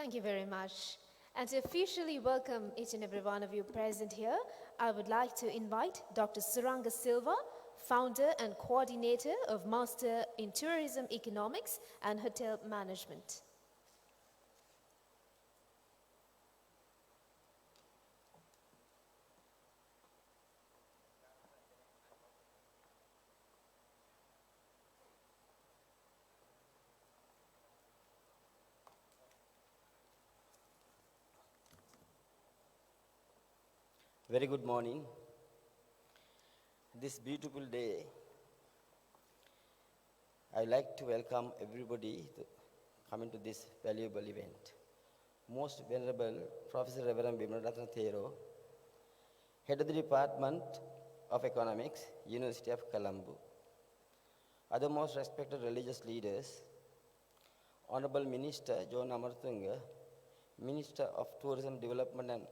Thank you very much. And to officially welcome each and every one of you present here, I would like to invite Dr. Suranga Silva, founder and coordinator of Master in Tourism Economics and Hotel Management. Very good morning. This beautiful day, I like to welcome everybody coming to this valuable event. Most Venerable Professor Reverend Bimalaratna Thero, Head of the Department of Economics, University of Colombo. Other most respected religious leaders, Honorable Minister John Amartunga, Minister of Tourism Development and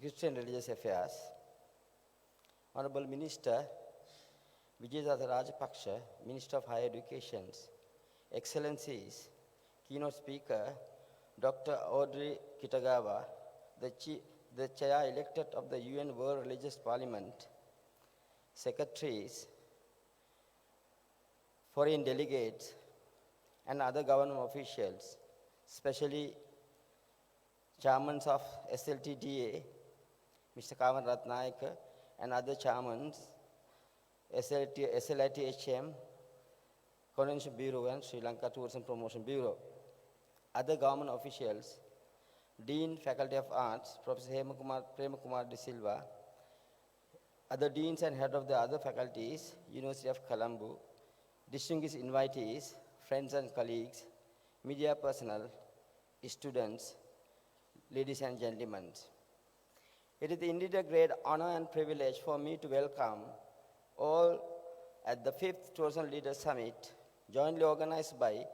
Christian Religious Affairs, Honorable Minister Vijaydatha Rajapaksa, Minister of Higher Education, Excellencies, Keynote Speaker Dr. Audrey Kitagawa, the Chair elected of the UN World Religious Parliament, Secretaries, foreign delegates, and other government officials, especially Chairmen of SLTDA, Mr. Kavan Ratnayaka, and other chairmen, SLITHM, Convention Bureau, and Sri Lanka Tourism Promotion Bureau. Other government officials, Dean, Faculty of Arts, Professor Premakumar De Silva, other deans and head of the other faculties, University of Colombo, distinguished invitees, friends and colleagues, media personnel, students, ladies and gentlemen. It is indeed a great honor and privilege for me to welcome all at the 5th Tourism Leaders Summit, jointly organized by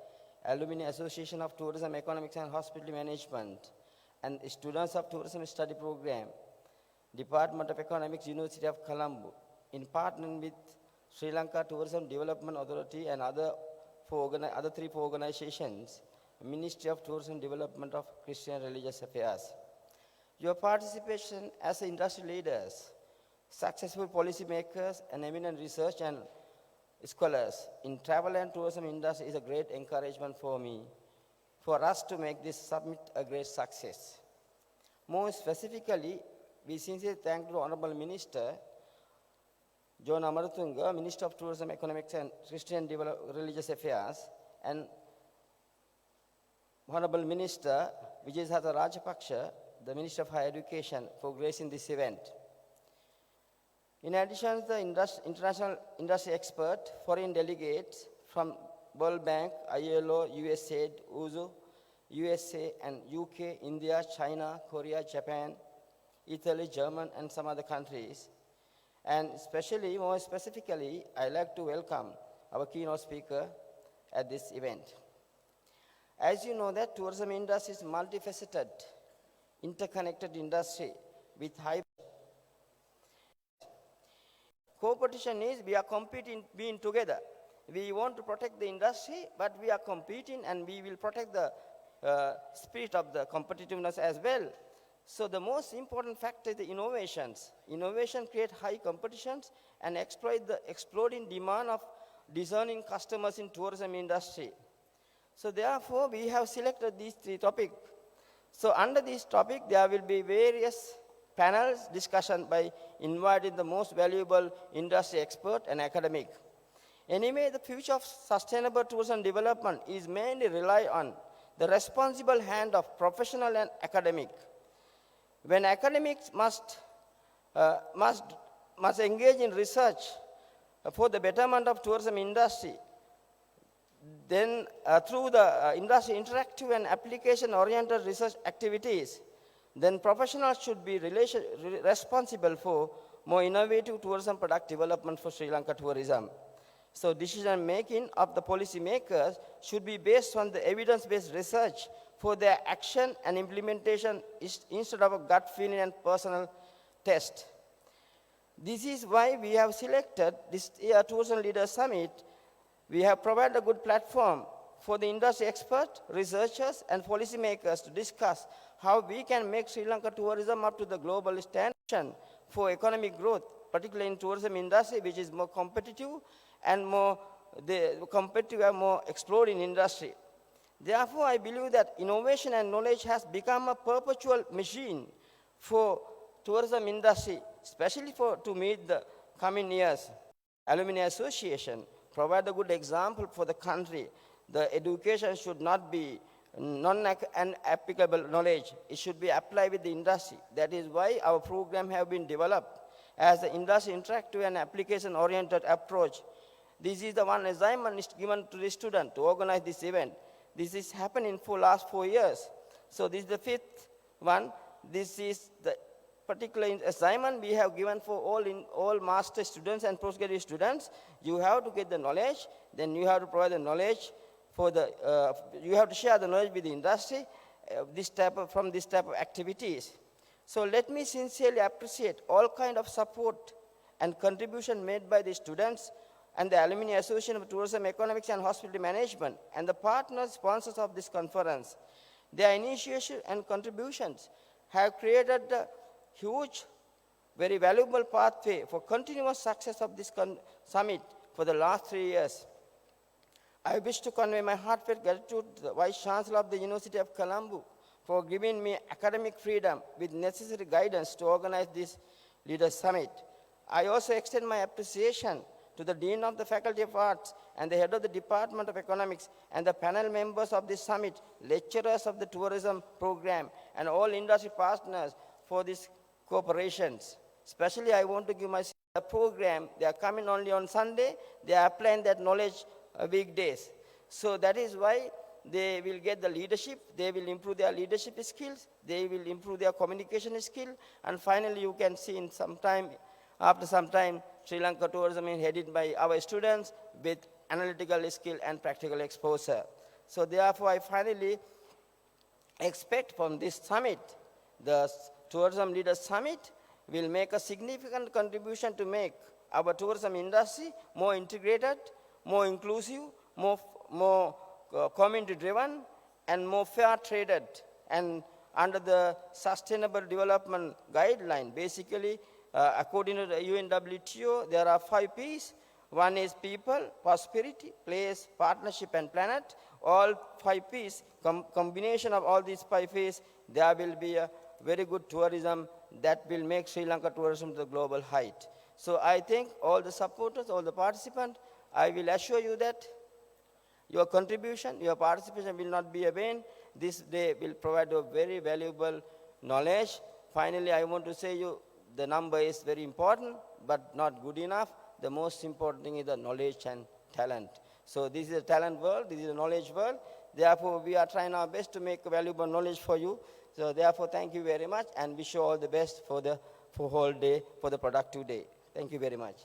Alumni Association of Tourism, Economics and Hospitality Management and students of Tourism Study Program, Department of Economics, University of Colombo, in partnering with Sri Lanka Tourism Development Authority and other three organizations, Ministry of Tourism Development of Christian Religious Affairs. Your participation as industry leaders, successful policy makers, and eminent research and scholars in travel and tourism industry is a great encouragement for me, for us to make this summit a great success. More specifically, we sincerely thank the Honorable Minister John Amartunga, Minister of Tourism, Economics and Christian Religious Affairs, and Honorable Minister Vijaydatha Rajapaksa, the Minister of Higher Education, for gracing this event. In addition to the international industry expert, foreign delegates from World Bank, ILO, USAID, UZO, USA, and UK, India, China, Korea, Japan, Italy, Germany, and some other countries. And more specifically, I'd like to welcome our keynote speaker at this event. As you know, that tourism industry is multifaceted, interconnected industry with high competition is we are competing, being together. We want to protect the industry, but we are competing and we will protect the spirit of the competitiveness as well. So the most important factor is the innovations. Innovation create high competitions and exploit the exploding demand of discerning customers in tourism industry. So therefore, we have selected these three topics. So under this topic, there will be various panels discussion by inviting the most valuable industry expert and academic. Anyway, the future of sustainable tourism development is mainly rely on the responsible hand of professional and academic. When academics must engage in research for the betterment of tourism industry, then through the industry interactive and application-oriented research activities, then professionals should be responsible for more innovative tourism product development for Sri Lanka tourism. So decision-making of the policy makers should be based on the evidence-based research for their action and implementation instead of a gut feeling and personal test. This is why we have selected this year Tourism Leaders Summit. We have provided a good platform for the industry experts, researchers, and policymakers to discuss how we can make Sri Lanka tourism up to the global standard for economic growth, particularly in tourism industry, which is more competitive and more exploring industry. Therefore, I believe that innovation and knowledge has become a perpetual machine for tourism industry, especially to meet the coming years. Alumni Association provide a good example for the country. The education should not be non-applicable knowledge. It should be applied with the industry. That is why our program have been developed as an industry interactive and application-oriented approach. This is the one assignment given to the student to organize this event. This is happening for last 4 years. So this is the 5th one. This is the particular assignment we have given for all master students and postgraduate students. You have to get the knowledge, then you have to provide the knowledge for the, you have to share the knowledge with the industry from this type of activities. So let me sincerely appreciate all kind of support and contribution made by the students and the Alumni Association of Tourism, Economics and Hospitality Management and the partners, sponsors of this conference. Their initiation and contributions have created a huge, very valuable pathway for continuous success of this summit for the last 3 years. I wish to convey my heartfelt gratitude to the Vice Chancellor of the University of Colombo for giving me academic freedom with necessary guidance to organize this Leaders Summit. I also extend my appreciation to the Dean of the Faculty of Arts and the Head of the Department of Economics and the panel members of this summit, lecturers of the tourism program, and all industry partners for these cooperations. Especially I want to give my program, they are coming only on Sunday, they are applying that knowledge weekdays. So that is why they will get the leadership, they will improve their leadership skills, they will improve their communication skill, and finally you can see in some time, after some time, Sri Lanka Tourism is headed by our students with analytical skill and practical exposure. So therefore, I finally expect from this summit, the Tourism Leaders Summit will make a significant contribution to make our tourism industry more integrated, more inclusive, more community-driven, and more fair-traded, and under the Sustainable Development Guideline. Basically, according to the UNWTO, there are 5 P's. One is people, prosperity, place, partnership, and planet. All 5 P's, combination of all these 5 P's, there will be a very good tourism that will make Sri Lanka tourism to the global height. So I think all the supporters, all the participants, I will assure you that your contribution, your participation will not be a vain. This day will provide a very valuable knowledge. Finally, I want to say you, the number is very important, but not good enough. The most important thing is the knowledge and talent. So this is a talent world, this is a knowledge world. Therefore, we are trying our best to make valuable knowledge for you. So therefore, thank you very much and wish you all the best for the whole day, for the productive day. Thank you very much.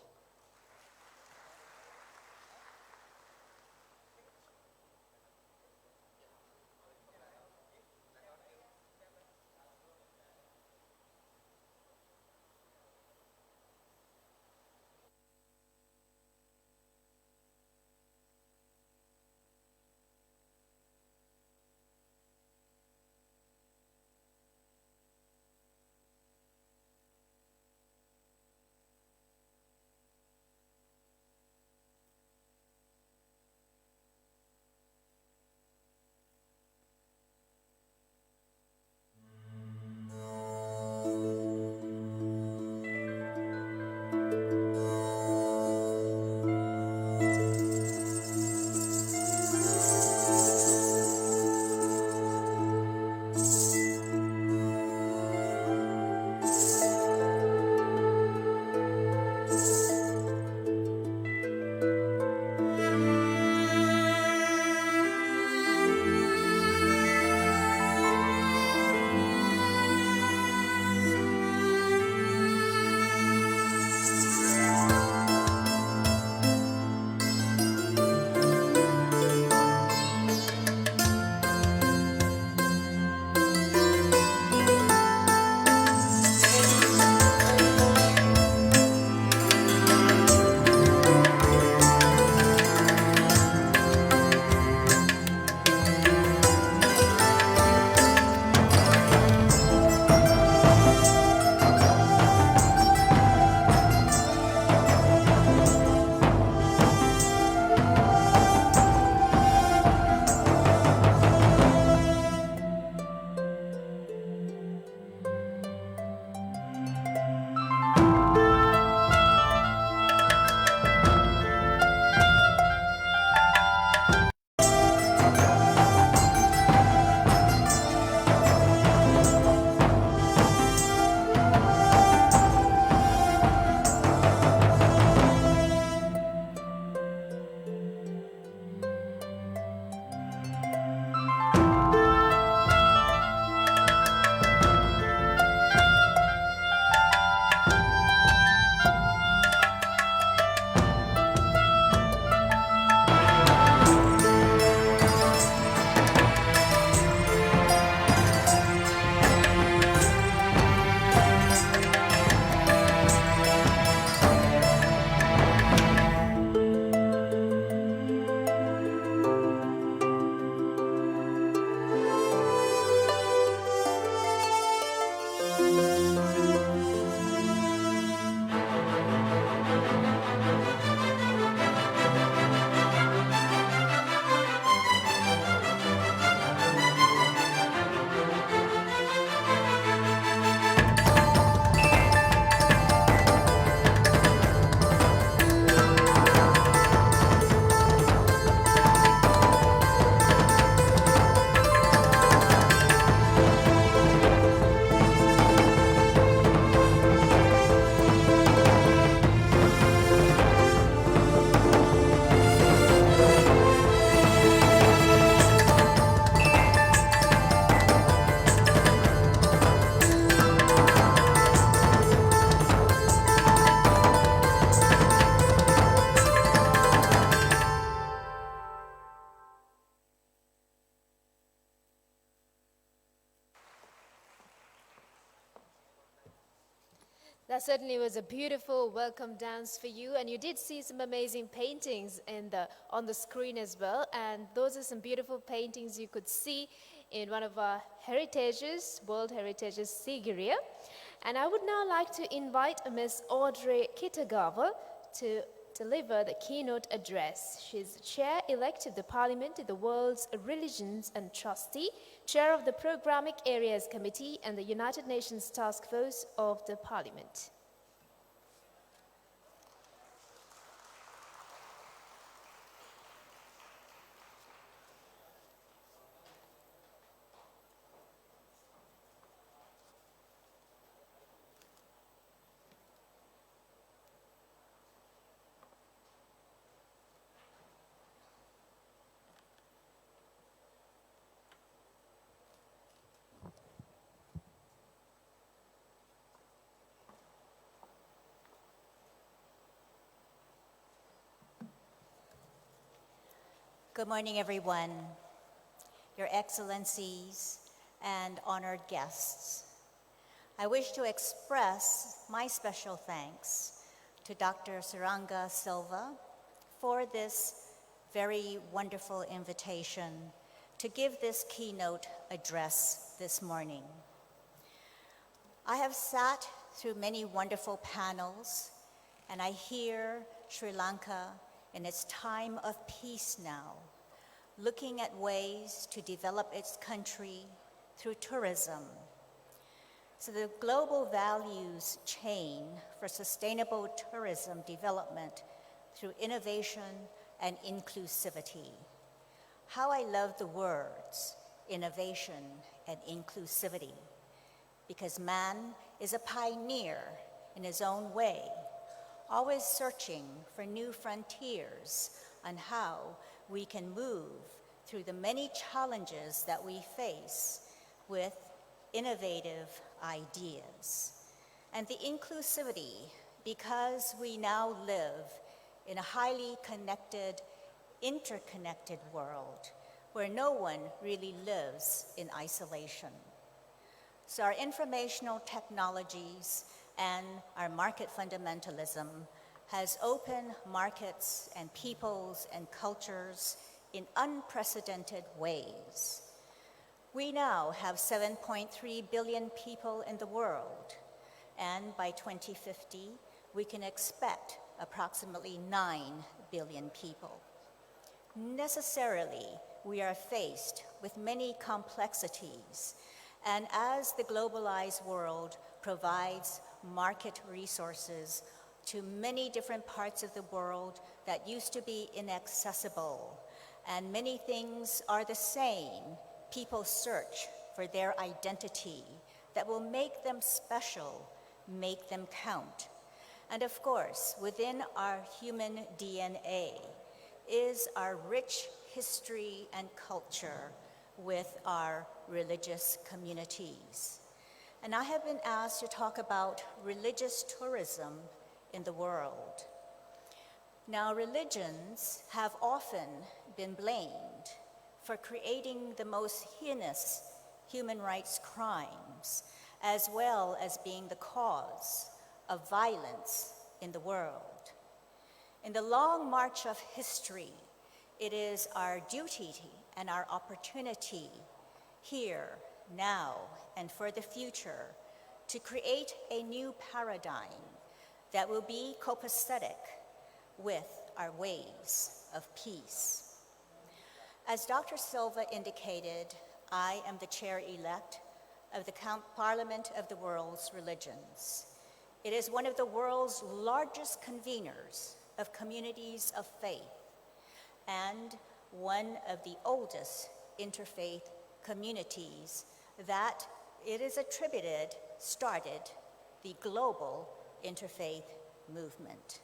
That certainly was a beautiful welcome dance for you, and you did see some amazing paintings on the screen as well. And those are some beautiful paintings you could see in one of our heritages, World Heritages, Sigiriya. And I would now like to invite Ms. Audrey Kitagawa to deliver the keynote address. She's the Chair-elect of the Parliament of the World's Religions and Trustee, Chair of the Programmatic Areas Committee and the United Nations Task Force of the Parliament. Good morning, everyone, Your Excellencies, and honored guests. I wish to express my special thanks to Dr. Suranga Silva for this very wonderful invitation to give this keynote address this morning. I have sat through many wonderful panels, and I hear Sri Lanka in its time of peace now, looking at ways to develop its country through tourism. So the global values chain for sustainable tourism development through innovation and inclusivity. How I love the words innovation and inclusivity, because man is a pioneer in his own way, always searching for new frontiers on how we can move through the many challenges that we face with innovative ideas. And the inclusivity, because we now live in a highly connected, interconnected world where no one really lives in isolation. So our informational technologies and our market fundamentalism has opened markets and peoples and cultures in unprecedented ways. We now have 7.3 billion people in the world, and by 2050, we can expect approximately 9 billion people. Necessarily, we are faced with many complexities, and as the globalized world provides market resources to many different parts of the world that used to be inaccessible, and many things are the same. People search for their identity that will make them special, make them count. And of course, within our human DNA is our rich history and culture with our religious communities. And I have been asked to talk about religious tourism in the world. Now, religions have often been blamed for creating the most heinous human rights crimes, as well as being the cause of violence in the world. In the long march of history, it is our duty and our opportunity here, now, and for the future to create a new paradigm that will be copacetic with our ways of peace. As Dr. Silva indicated, I am the chair-elect of the Parliament of the World's Religions. It is one of the world's largest conveners of communities of faith and one of the oldest interfaith communities that it is attributed started the global interfaith movement.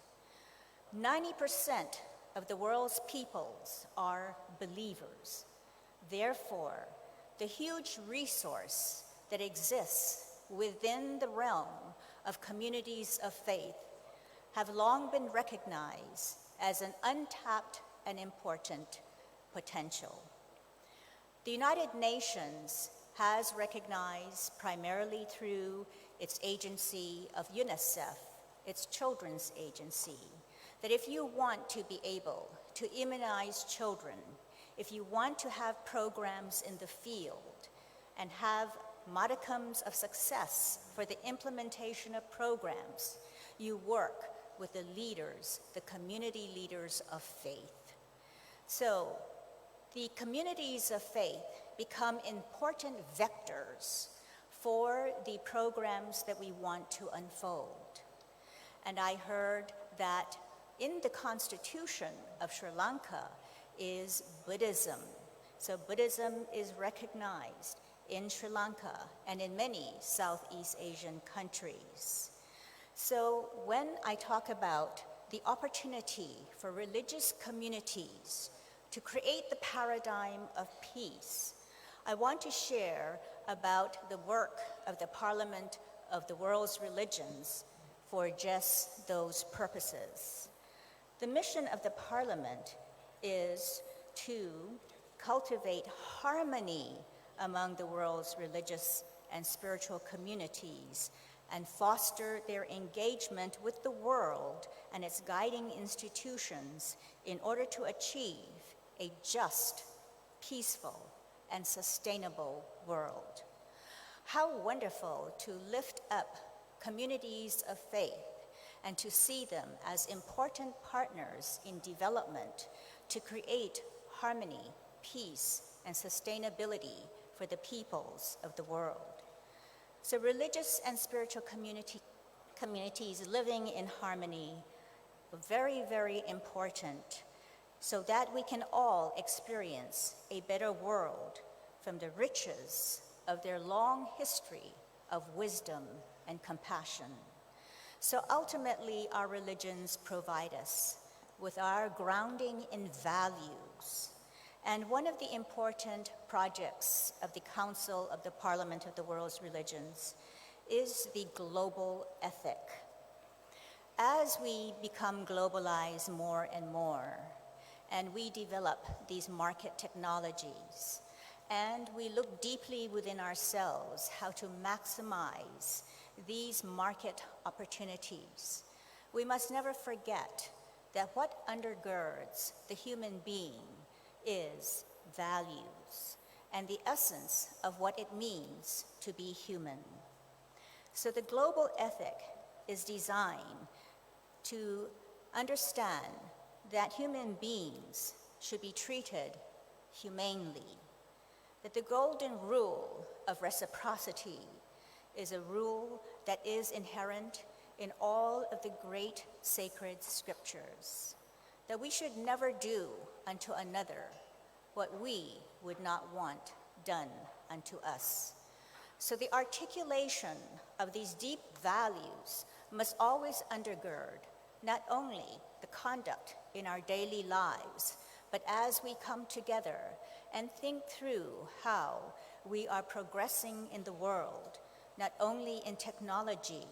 90% of the world's peoples are believers. Therefore, the huge resource that exists within the realm of communities of faith have long been recognized as an untapped and important potential. The United Nations has recognized, primarily through its agency of UNICEF, its children's agency, that if you want to be able to immunize children, if you want to have programs in the field and have modicums of success for the implementation of programs, you work with the leaders, the community leaders of faith. So the communities of faith become important vectors for the programs that we want to unfold. And I heard that in the constitution of Sri Lanka is Buddhism. So Buddhism is recognized in Sri Lanka and in many Southeast Asian countries. So when I talk about the opportunity for religious communities to create the paradigm of peace, I want to share about the work of the Parliament of the World's Religions for just those purposes. The mission of the Parliament is to cultivate harmony among the world's religious and spiritual communities and foster their engagement with the world and its guiding institutions in order to achieve a just, peaceful, and sustainable world. How wonderful to lift up communities of faith and to see them as important partners in development to create harmony, peace, and sustainability for the peoples of the world. So religious and spiritual communities living in harmony are very, very important so that we can all experience a better world from the riches of their long history of wisdom and compassion. So ultimately, our religions provide us with our grounding in values. And one of the important projects of the Council of the Parliament of the World's Religions is the global ethic. As we become globalized more and more, and we develop these market technologies, and we look deeply within ourselves how to maximize these market opportunities, we must never forget that what undergirds the human being is values and the essence of what it means to be human. So the global ethic is designed to understand that human beings should be treated humanely, that the golden rule of reciprocity is a rule that is inherent in all of the great sacred scriptures, that we should never do unto another what we would not want done unto us. So the articulation of these deep values must always undergird not only the conduct in our daily lives, but as we come together and think through how we are progressing in the world, not only in technology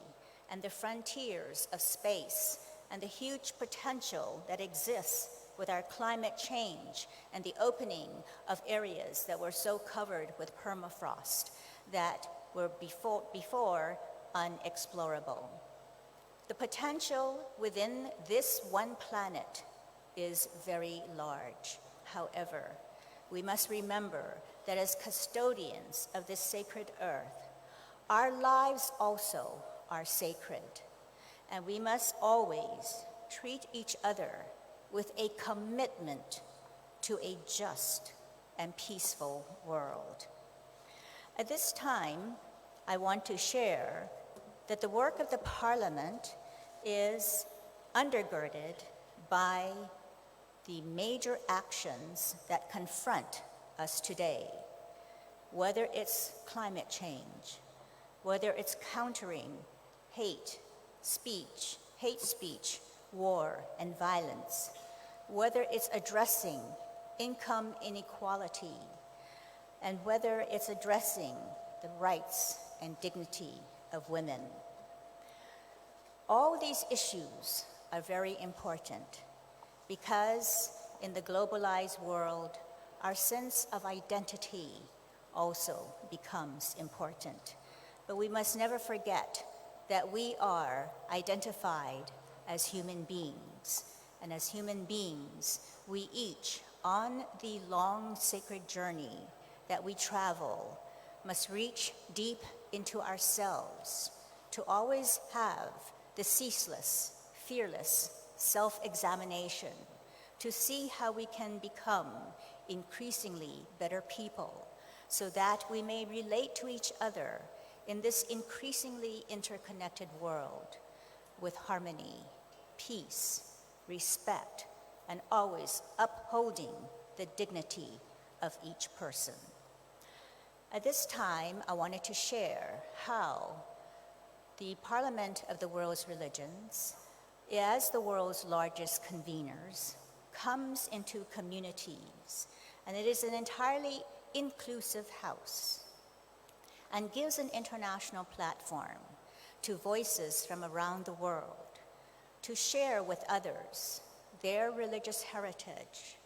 and the frontiers of space and the huge potential that exists with our climate change and the opening of areas that were so covered with permafrost that were before unexplorable. The potential within this one planet is very large. However, we must remember that as custodians of this sacred earth, our lives also are sacred, and we must always treat each other with a commitment to a just and peaceful world. At this time, I want to share that the work of the Parliament is undergirded by the major actions that confront us today, whether it's climate change, whether it's countering hate speech, war, and violence, whether it's addressing income inequality, and whether it's addressing the rights and dignity of women. All these issues are very important because in the globalized world, our sense of identity also becomes important. But we must never forget that we are identified as human beings. And as human beings, we each, on the long sacred journey that we travel, must reach deep into ourselves to always have the ceaseless, fearless self-examination to see how we can become increasingly better people so that we may relate to each other in this increasingly interconnected world with harmony, peace, respect, and always upholding the dignity of each person. At this time, I wanted to share how the Parliament of the World's Religions, as the world's largest conveners, comes into communities, and it is an entirely inclusive house and gives an international platform to voices from around the world to share with others their religious heritage,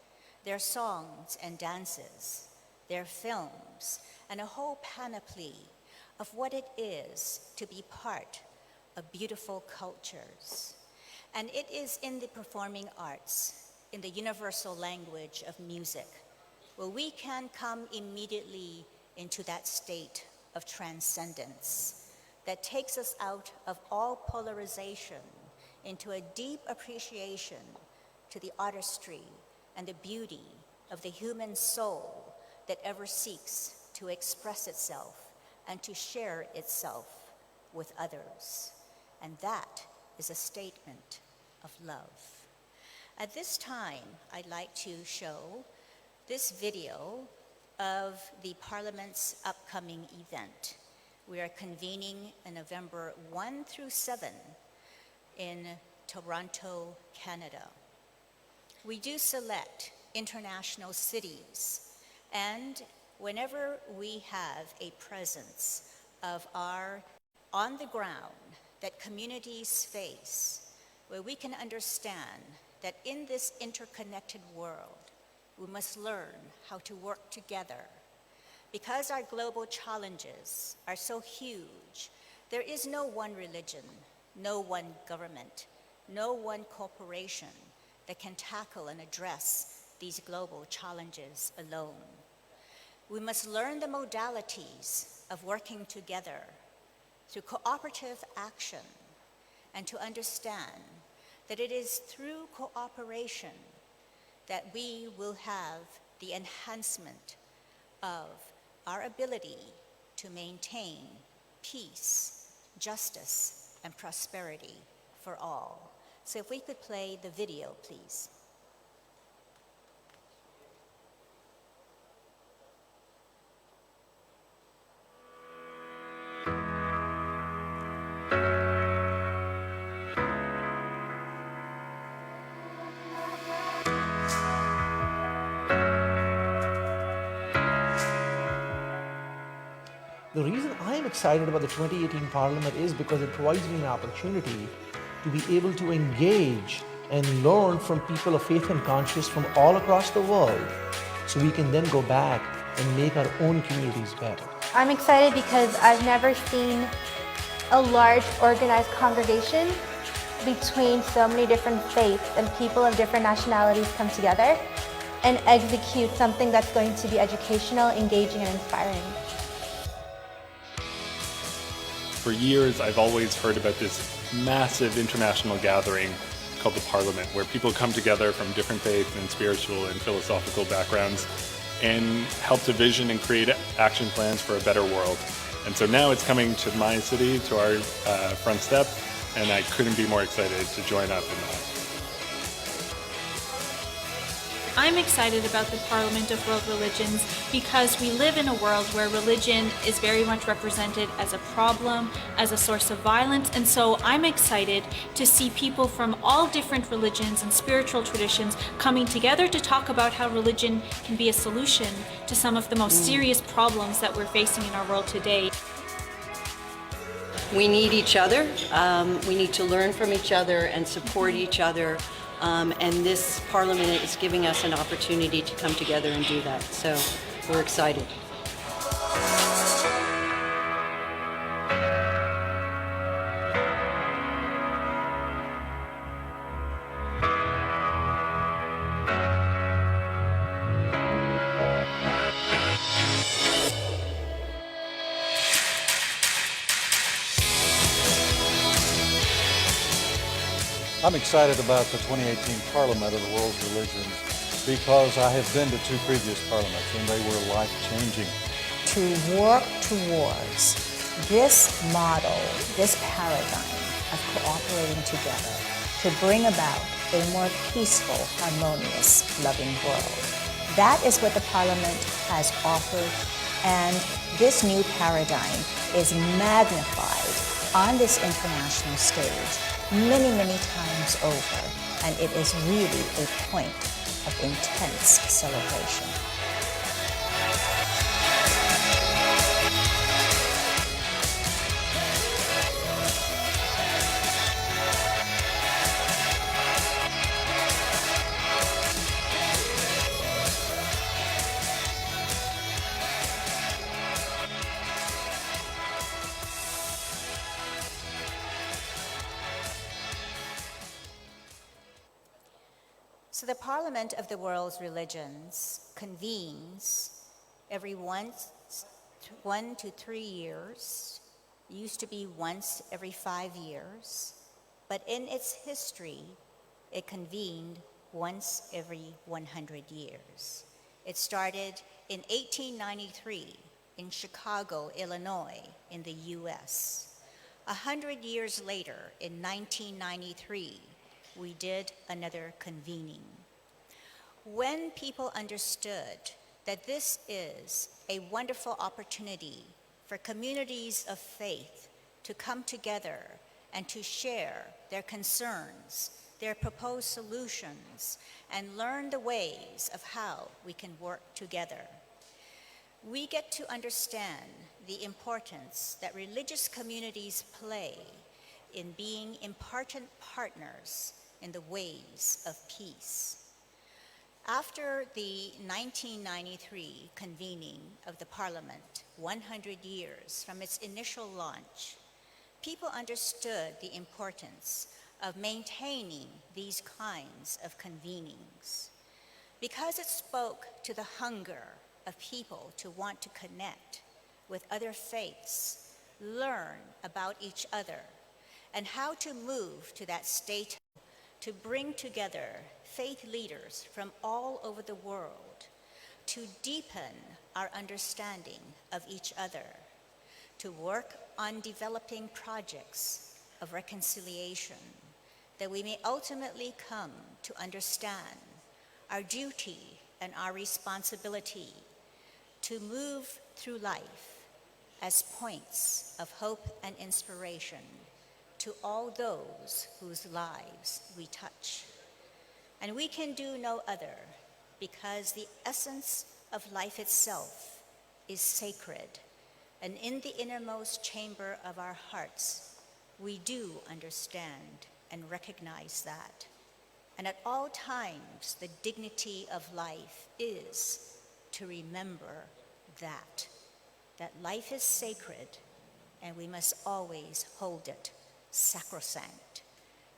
their songs and dances, their films, and a whole panoply of what it is to be part of beautiful cultures. And it is in the performing arts, in the universal language of music, where we can come immediately into that state of transcendence that takes us out of all polarization into a deep appreciation to the artistry and the beauty of the human soul that ever seeks to express itself and to share itself with others. And that is a statement of love. At this time, I'd like to show this video of the Parliament's upcoming event. We are convening in November 1 through 7 in Toronto, Canada. We do select international cities, and whenever we have a presence of our on the ground that communities face, where we can understand that in this interconnected world, we must learn how to work together. Because our global challenges are so huge, there is no one religion, no one government, no one corporation that can tackle and address these global challenges alone. We must learn the modalities of working together through cooperative action and to understand that it is through cooperation that we will have the enhancement of our ability to maintain peace, justice, and prosperity for all. So if we could play the video, please. The reason I'm excited about the 2018 Parliament is because it provides me an opportunity to be able to engage and learn from people of faith and conscience from all across the world, so we can then go back and make our own communities better. I'm excited because I've never seen a large organized congregation between so many different faiths and people of different nationalities come together and execute something that's going to be educational, engaging, and inspiring. For years, I've always heard about this massive international gathering called the Parliament, where people come together from different faith and spiritual and philosophical backgrounds and help to vision and create action plans for a better world. And so now it's coming to my city, to our front step, and I couldn't be more excited to join up in that. I'm excited about the Parliament of World Religions because we live in a world where religion is very much represented as a problem, as a source of violence, and so I'm excited to see people from all different religions and spiritual traditions coming together to talk about how religion can be a solution to some of the most serious problems that we're facing in our world today. We need each other. We need to learn from each other and support each other. And this Parliament is giving us an opportunity to come together and do that. So we're excited. I'm excited about the 2018 Parliament of the World's Religions because I have been to two previous parliaments and they were life-changing. To work towards this model, this paradigm of cooperating together to bring about a more peaceful, harmonious, loving world. That is what the Parliament has offered, and this new paradigm is magnified on this international stage many, many times over, and it is really a point of intense celebration. So the Parliament of the World's Religions convenes every 1 to 3 years. It used to be once every 5 years, but in its history, it convened once every 100 years. It started in 1893 in Chicago, Illinois, in the US. 100 years later, in 1993, we did another convening. When people understood that this is a wonderful opportunity for communities of faith to come together and to share their concerns, their proposed solutions, and learn the ways of how we can work together, we get to understand the importance that religious communities play in being important partners in the ways of peace. After the 1993 convening of the Parliament, 100 years from its initial launch, people understood the importance of maintaining these kinds of convenings because it spoke to the hunger of people to want to connect with other faiths, learn about each other, and how to move to that state to bring together faith leaders from all over the world to deepen our understanding of each other, to work on developing projects of reconciliation that we may ultimately come to understand our duty and our responsibility to move through life as points of hope and inspiration to all those whose lives we touch. And we can do no other because the essence of life itself is sacred. And in the innermost chamber of our hearts, we do understand and recognize that. And at all times, the dignity of life is to remember that life is sacred and we must always hold it sacrosanct.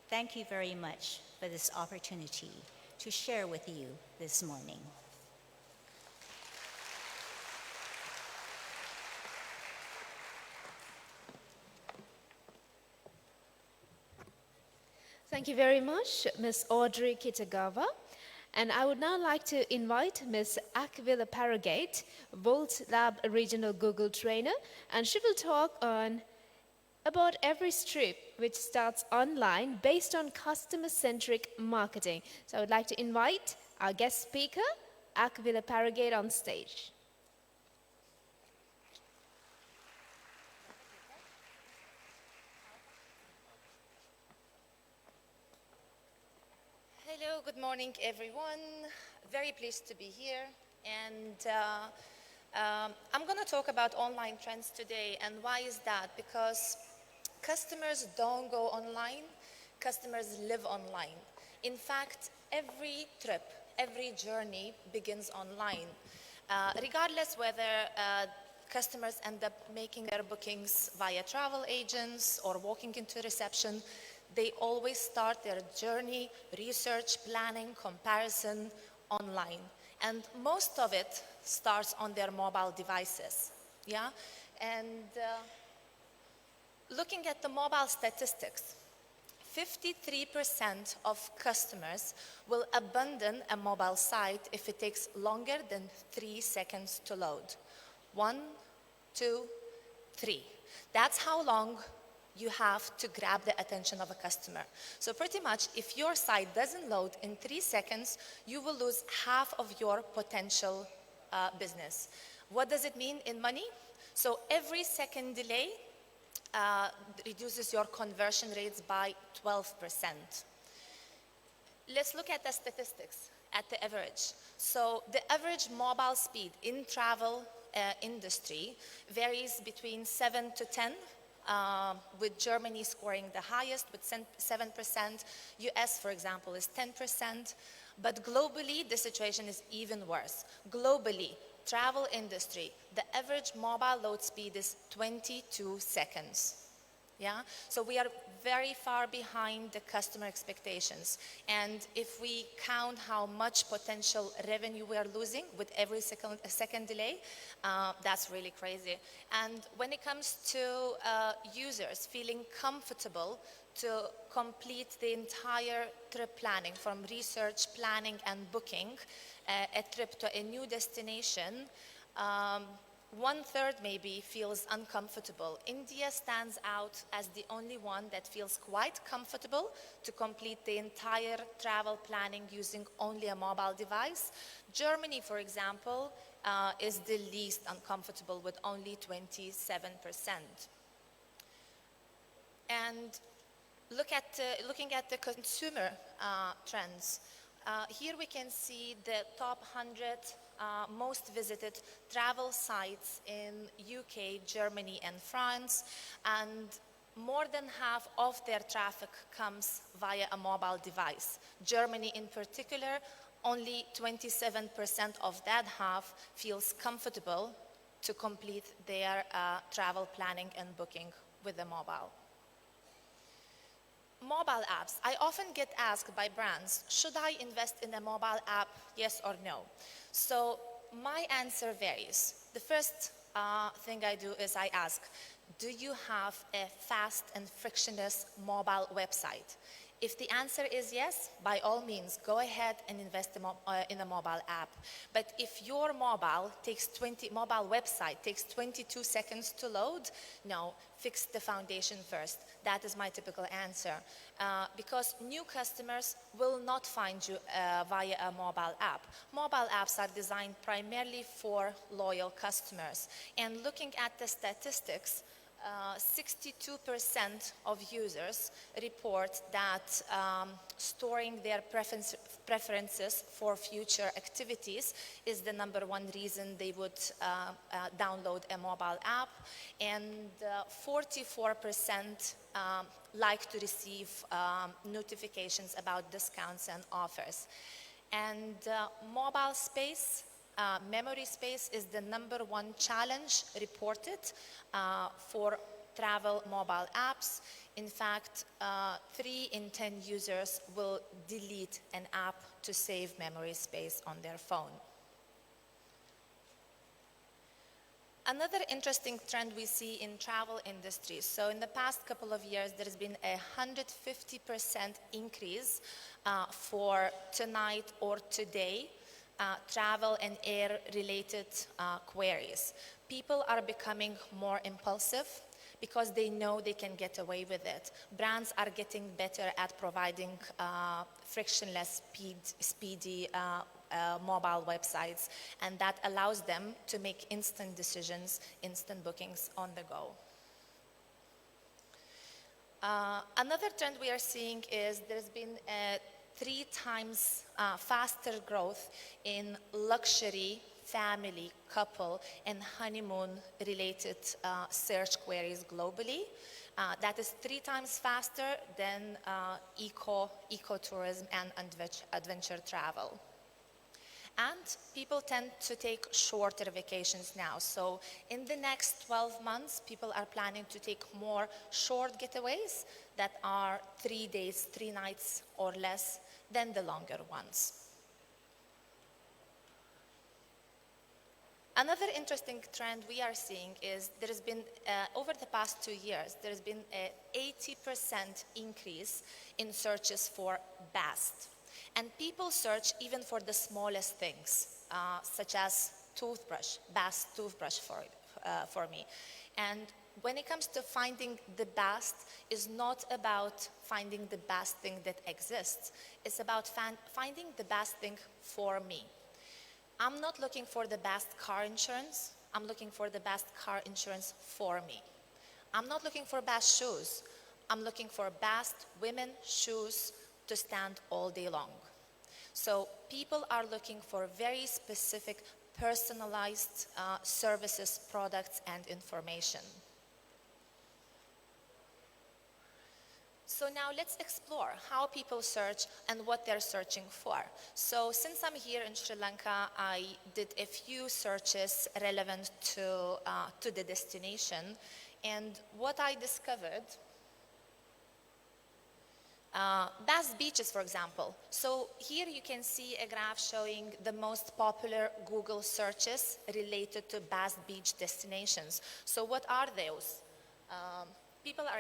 Thank you very much for this opportunity to share with you this morning. Thank you very much, Ms. Audrey Kitagawa. And I would now like to invite Ms. Aquila Paragate, Volt Lab Regional Google Trainer, and she will talk on about every strip which starts online based on customer-centric marketing. So I would like to invite our guest speaker, Aquila Paragate, on stage. Hello, good morning everyone. Very pleased to be here, and I'm going to talk about online trends today. And why is that? Because customers don't go online, customers live online. In fact, every trip, every journey begins online. Regardless whether customers end up making their bookings via travel agents or walking into reception, they always start their journey, research, planning, comparison online. And most of it starts on their mobile devices. Yeah? And looking at the mobile statistics, 53% of customers will abandon a mobile site if it takes longer than 3 seconds to load. 1, 2, 3. That's how long you have to grab the attention of a customer. So pretty much, if your site doesn't load in 3 seconds, you will lose half of your potential business. What does it mean in money? So every second delay reduces your conversion rates by 12%. Let's look at the statistics at the average. So the average mobile speed in travel industry varies between 7 to 10, with Germany scoring the highest with 7%. US, for example, is 10%. But globally, the situation is even worse. Globally, travel industry, the average mobile load speed is 22 seconds. Yeah? So we are very far behind the customer expectations. And if we count how much potential revenue we are losing with every second delay, that's really crazy. And when it comes to users feeling comfortable to complete the entire trip planning, from research, planning, and booking a trip to a new destination, 1/3 maybe feels uncomfortable. India stands out as the only one that feels quite comfortable to complete the entire travel planning using only a mobile device. Germany, for example, is the least uncomfortable with only 27%. And looking at the consumer trends, here we can see the top 100 most visited travel sites in UK, Germany, and France, and more than half of their traffic comes via a mobile device. Germany in particular, only 27% of that half feels comfortable to complete their travel planning and booking with a mobile. Mobile apps. I often get asked by brands, should I invest in a mobile app, yes or no? So my answer varies. The first thing I do is I ask, do you have a fast and frictionless mobile website? If the answer is yes, by all means, go ahead and invest in a mobile app. But if your mobile website takes 22 seconds to load, no, fix the foundation first. That is my typical answer. Because new customers will not find you via a mobile app. Mobile apps are designed primarily for loyal customers. And looking at the statistics, 62% of users report that storing their preferences for future activities is the #1 reason they would download a mobile app, and 44% like to receive notifications about discounts and offers. And mobile space, memory space is the #1 challenge reported for travel mobile apps. In fact, 3 in 10 users will delete an app to save memory space on their phone. Another interesting trend we see in travel industry. So in the past couple of years, there has been a 150% increase for tonight or today travel and air-related queries. People are becoming more impulsive because they know they can get away with it. Brands are getting better at providing frictionless, speedy mobile websites, and that allows them to make instant decisions, instant bookings on the go. Another trend we are seeing is there's been a 3 times faster growth in luxury, family, couple, and honeymoon-related search queries globally. That is 3 times faster than ecotourism and adventure travel. And people tend to take shorter vacations now. So in the next 12 months, people are planning to take more short getaways that are 3 days, 3 nights or less than the longer ones. Another interesting trend we are seeing is there has been, over the past 2 years, there has been an 80% increase in searches for best. And people search even for the smallest things, such as toothbrush, best toothbrush for me. And when it comes to finding the best, it's not about finding the best thing that exists. It's about finding the best thing for me. I'm not looking for the best car insurance. I'm looking for the best car insurance for me. I'm not looking for best shoes. I'm looking for best women shoes to stand all day long. So people are looking for very specific, personalized services, products, and information. So now let's explore how people search and what they're searching for. So since I'm here in Sri Lanka, I did a few searches relevant to the destination. And what I discovered, best beaches, for example. So here you can see a graph showing the most popular Google searches related to best beach destinations. So what are those? People are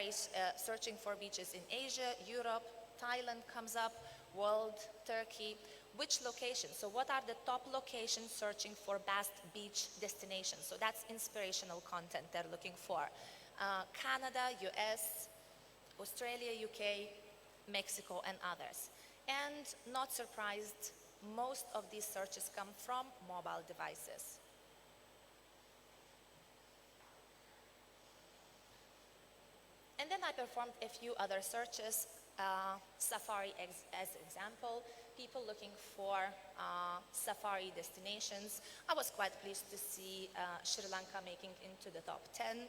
searching for beaches in Asia, Europe, Thailand comes up, world, Turkey. Which locations? So what are the top locations searching for best beach destinations? So that's inspirational content they're looking for. Canada, US, Australia, UK, Mexico, and others. And not surprised, most of these searches come from mobile devices. And then I performed a few other searches, safari as example, people looking for safari destinations. I was quite pleased to see Sri Lanka making into the top 10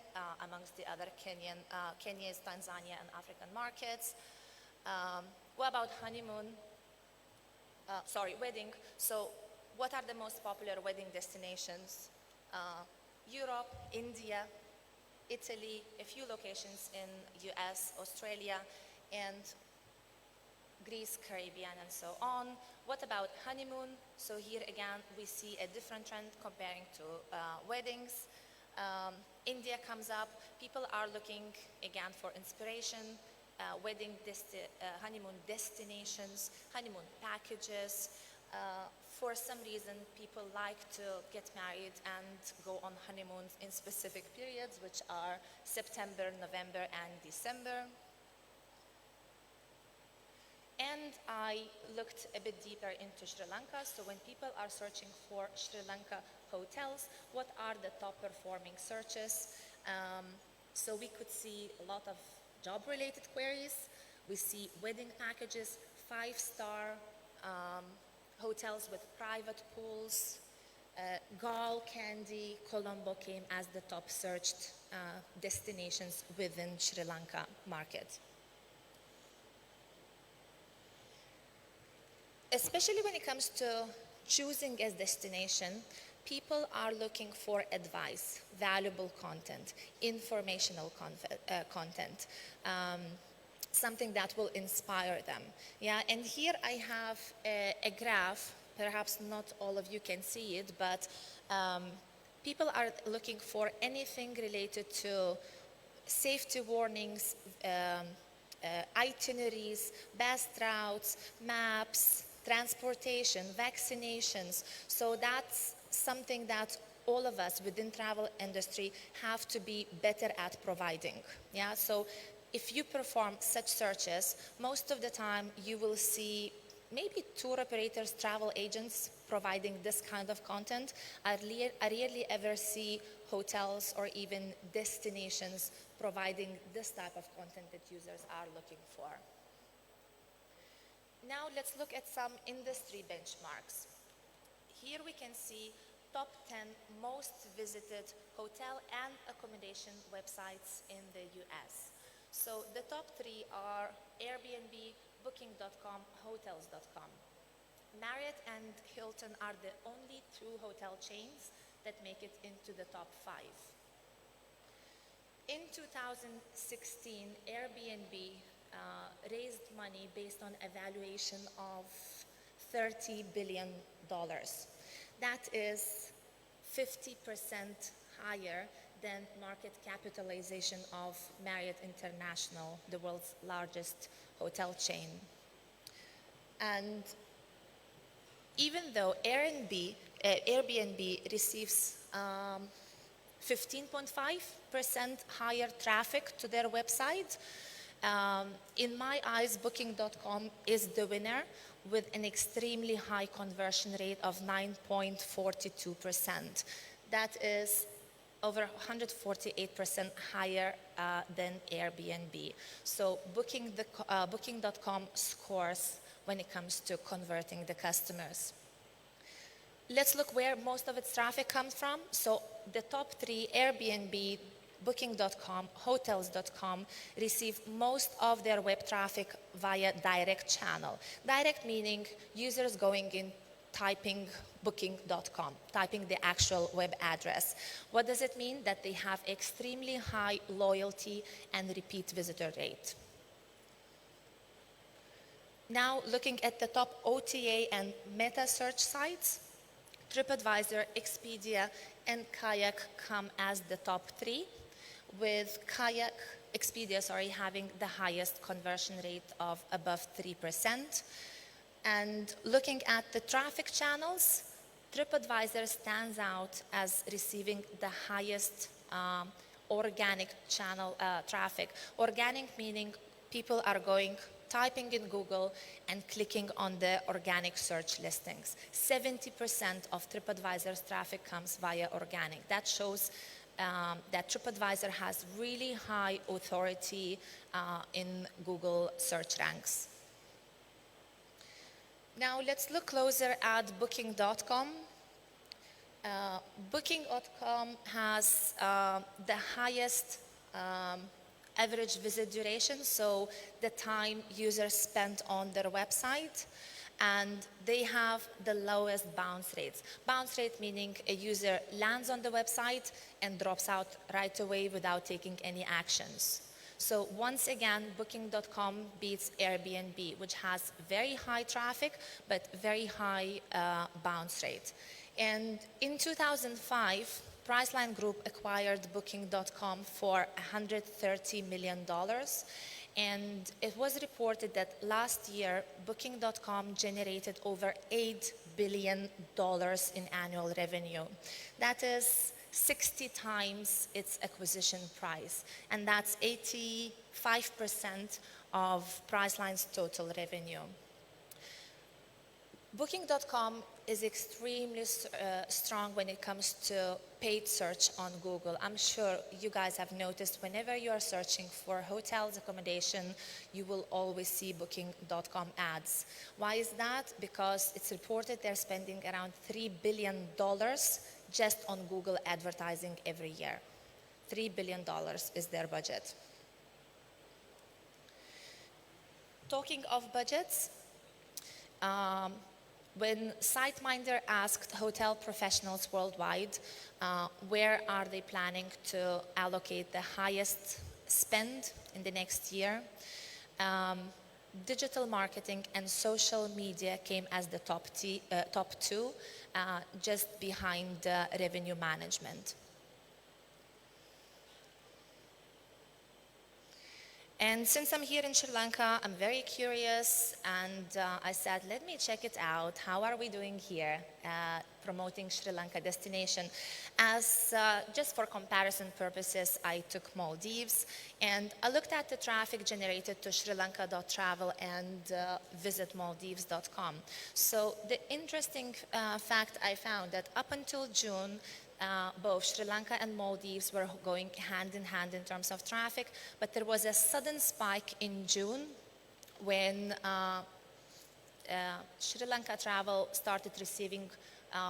amongst the other Kenya's, Tanzania, and African markets. What about wedding? So what are the most popular wedding destinations? Europe, India, Italy, a few locations in US, Australia, and Greece, Caribbean, and so on. What about honeymoon? So here again, we see a different trend comparing to weddings. India comes up. People are looking again for inspiration, honeymoon destinations, honeymoon packages. For some reason, people like to get married and go on honeymoons in specific periods, which are September, November, and December. And I looked a bit deeper into Sri Lanka. So when people are searching for Sri Lanka hotels, what are the top performing searches? So we could see a lot of job-related queries. We see wedding packages, 5-star hotels with private pools. Gal, Kandy, Colombo came as the top searched destinations within Sri Lanka market. Especially when it comes to choosing a destination, people are looking for advice, valuable content, informational content, something that will inspire them. Yeah, and here I have a graph. Perhaps not all of you can see it, but people are looking for anything related to safety warnings, itineraries, best routes, maps, transportation, vaccinations. So that's something that all of us within travel industry have to be better at providing. Yeah, so if you perform such searches, most of the time you will see maybe tour operators, travel agents providing this kind of content. I rarely ever see hotels or even destinations providing this type of content that users are looking for. Now let's look at some industry benchmarks. Here we can see top 10 most visited hotel and accommodation websites in the US. So the top 3 are Airbnb, Booking.com, Hotels.com. Marriott and Hilton are the only two hotel chains that make it into the top 5. In 2016, Airbnb raised money based on a valuation of $30 billion. That is 50% higher than market capitalization of Marriott International, the world's largest hotel chain. And even though Airbnb receives 15.5% higher traffic to their website, in my eyes, Booking.com is the winner with an extremely high conversion rate of 9.42%. That is over 148% higher than Airbnb. So Booking.com scores when it comes to converting the customers. Let's look where most of its traffic comes from. So the top 3, Airbnb, Booking.com, Hotels.com, receive most of their web traffic via direct channel. Direct meaning users going in, typing Booking.com, typing the actual web address. What does it mean? That they have extremely high loyalty and repeat visitor rate. Now looking at the top OTA and meta search sites, TripAdvisor, Expedia, and Kayak come as the top 3, with Expedia, having the highest conversion rate of above 3%. And looking at the traffic channels, TripAdvisor stands out as receiving the highest organic channel traffic. Organic meaning people are typing in Google and clicking on the organic search listings. 70% of TripAdvisor's traffic comes via organic. That shows that TripAdvisor has really high authority in Google search ranks. Now let's look closer at Booking.com. Booking.com has the highest average visit duration, so the time users spent on their website, and they have the lowest bounce rates. Bounce rate meaning a user lands on the website and drops out right away without taking any actions. So once again, Booking.com beats Airbnb, which has very high traffic but very high bounce rate. And in 2005, Priceline Group acquired Booking.com for $130 million. And it was reported that last year, Booking.com generated over $8 billion in annual revenue. That is 60 times its acquisition price. And that's 85% of Priceline's total revenue. Booking.com is extremely strong when it comes to paid search on Google. I'm sure you guys have noticed whenever you are searching for hotels accommodation, you will always see Booking.com ads. Why is that? Because it's reported they're spending around $3 billion just on Google advertising every year. $3 billion is their budget. Talking of budgets, when SiteMinder asked hotel professionals worldwide where are they planning to allocate the highest spend in the next year, digital marketing and social media came as the top 2, just behind revenue management. And since I'm here in Sri Lanka, I'm very curious, and I said, let me check it out. How are we doing here promoting Sri Lanka destination? As just for comparison purposes, I took Maldives, and I looked at the traffic generated to srilanka.travel and visitmaldives.com. So the interesting fact I found that up until June, both Sri Lanka and Maldives were going hand in hand in terms of traffic, but there was a sudden spike in June when Sri Lanka travel started receiving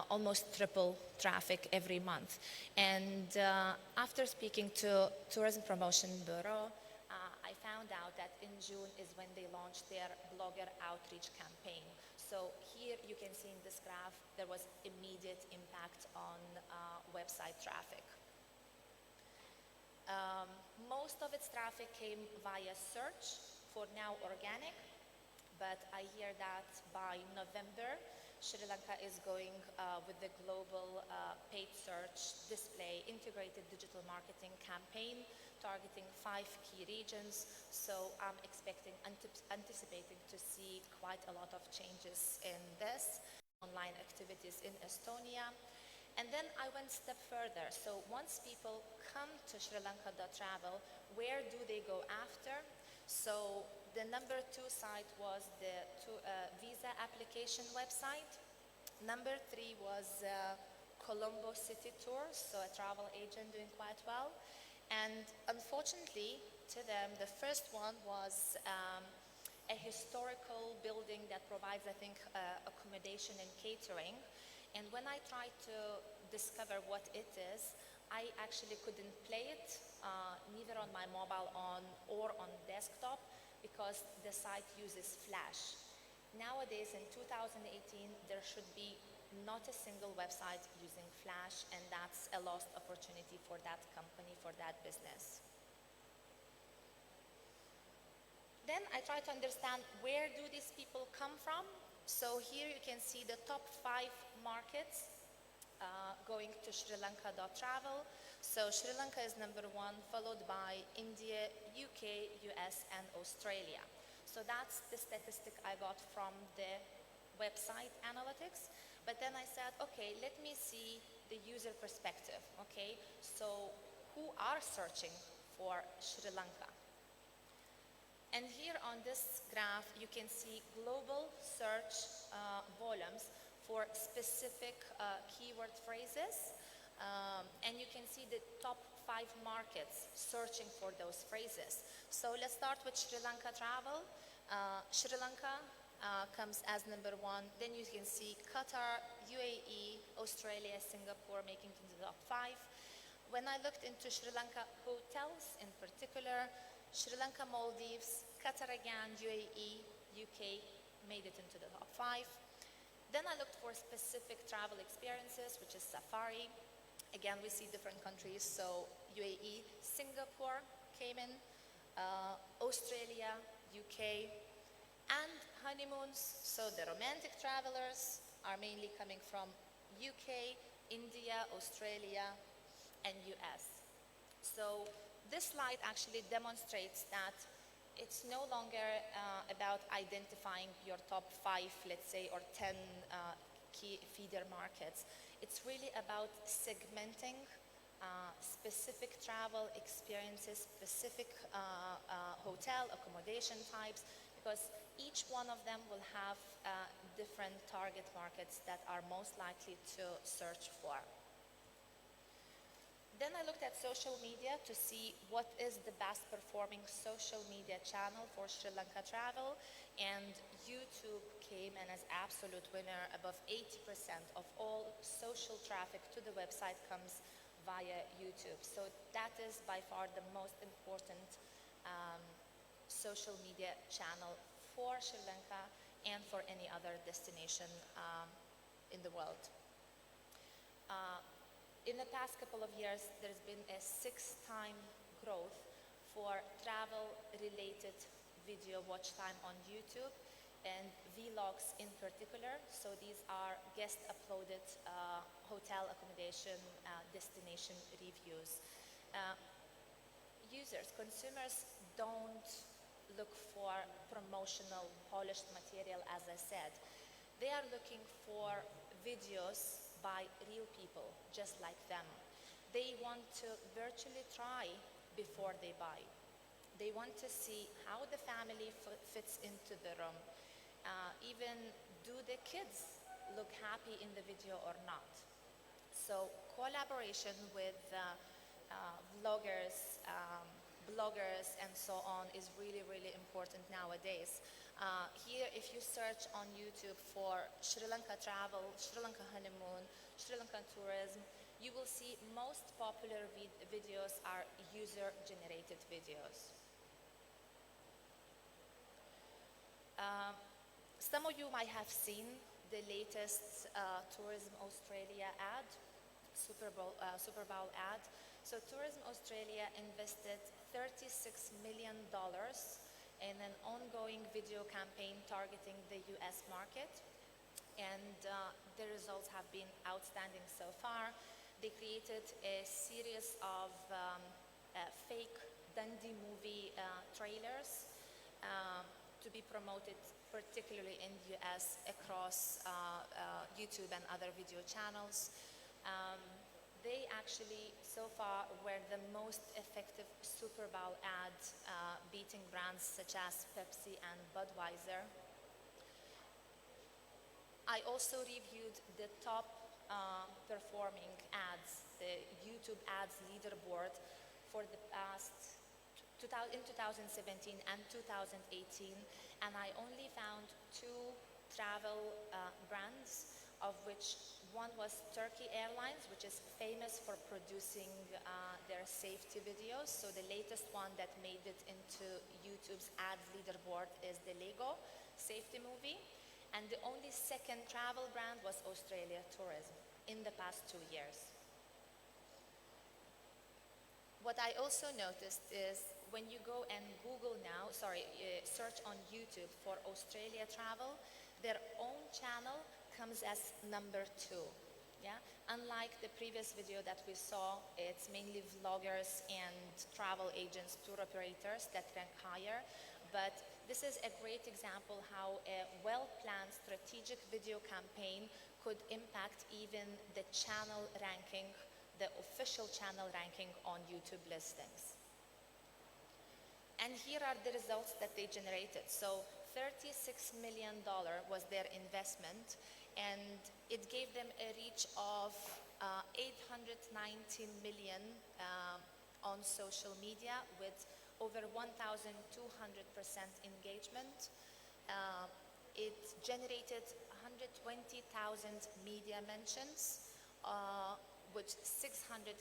almost triple traffic every month. And after speaking to Tourism Promotion Bureau, I found out that in June is when they launched their blogger outreach campaign. So here you can see in this graph, there was immediate impact on website traffic. Most of its traffic came via search, for now organic, but I hear that by November, Sri Lanka is going with the global paid search display integrated digital marketing campaign targeting 5 key regions. So I'm anticipating to see quite a lot of changes in this, online activities in Estonia. And then I went a step further. So once people come to Sri Lanka.travel, where do they go after? So the number 2 site was the visa application website. Number 3 was Colombo City Tours, so a travel agent doing quite well. And unfortunately to them, the first one was a historical building that provides, I think, accommodation and catering. And when I tried to discover what it is, I actually couldn't play it, neither on my mobile or on desktop, because the site uses Flash. Nowadays, in 2018, there should be not a single website using Flash, and that's a lost opportunity for that company, for that business. Then I try to understand, where do these people come from? So here you can see the top 5 markets going to Sri Lanka.travel. So Sri Lanka is number 1, followed by India, UK, US, and Australia. So that's the statistic I got from the website analytics. But then I said, okay, let me see the user perspective, okay? So who are searching for Sri Lanka? And here on this graph, you can see global search volumes for specific keyword phrases. And you can see the top 5 markets searching for those phrases. So let's start with Sri Lanka travel. Sri Lanka comes as number 1. Then you can see Qatar, UAE, Australia, Singapore making it into the top 5. When I looked into Sri Lanka hotels in particular, Sri Lanka, Maldives, Qatar again, UAE, UK made it into the top 5. Then I looked for specific travel experiences, which is safari. Again, we see different countries, so UAE, Singapore came in, Australia, UK, and honeymoons. So the romantic travelers are mainly coming from UK, India, Australia, and US. So this slide actually demonstrates that it's no longer about identifying your top 5, let's say, or 10 key feeder markets. It's really about segmenting specific travel experiences, specific hotel accommodation types, because each one of them will have different target markets that are most likely to search for. Then I looked at social media to see what is the best performing social media channel for Sri Lanka travel, and YouTube came in as absolute winner. Above 80% of all social traffic to the website comes via YouTube. So that is by far the most important social media channel for Sri Lanka and for any other destination in the world. In the past couple of years, there's been a 6-time growth for travel-related video watch time on YouTube and vlogs in particular. So these are guest-uploaded hotel accommodation destination reviews. Consumers don't look for promotional, polished material, as I said. They are looking for videos by real people, just like them. They want to virtually try before they buy. They want to see how the family fits into the room. Even, do the kids look happy in the video or not? So collaboration with vloggers, bloggers, and so on is really, really important nowadays. Here, if you search on YouTube for Sri Lanka travel, Sri Lanka honeymoon, Sri Lanka tourism, you will see most popular videos are user-generated videos. Some of you might have seen the latest Tourism Australia ad, Super Bowl ad. So Tourism Australia invested $36 million in an ongoing video campaign targeting the US market. And the results have been outstanding so far. They created a series of fake Dundee movie trailers to be promoted particularly in the US across YouTube and other video channels. They actually, so far, were the most effective Super Bowl ad, beating brands such as Pepsi and Budweiser. I also reviewed the top performing ads, the YouTube ads leaderboard for the past in 2017 and 2018, and I only found 2 travel brands, of which one was Turkey Airlines, which is famous for producing their safety videos. So the latest one that made it into YouTube's ads leaderboard is the Lego safety movie. And the only second travel brand was Australia Tourism in the past 2 years. What I also noticed is when you go and search on YouTube for Australia travel, their own channel comes as number 2. Yeah? Unlike the previous video that we saw, it's mainly vloggers and travel agents, tour operators that rank higher. But this is a great example how a well-planned strategic video campaign could impact even the channel ranking, the official channel ranking on YouTube listings. And here are the results that they generated. So $36 million was their investment, and it gave them a reach of 890 million on social media with over 1,200% engagement. It generated 120,000 media mentions, with 681%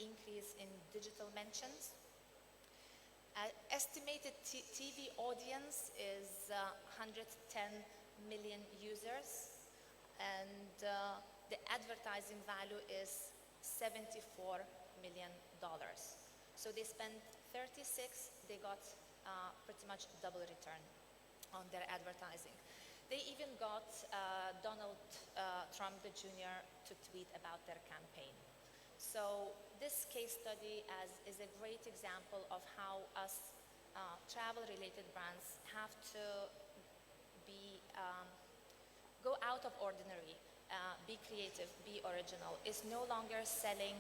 increase in digital mentions. Estimated TV audience is 110 million users, and the advertising value is $74 million. So they spent 36, they got pretty much double return on their advertising. They even got Donald Trump Jr. to tweet about their campaign. So this case study is a great example of how us travel-related brands have to go out of ordinary, be creative, be original. It's no longer selling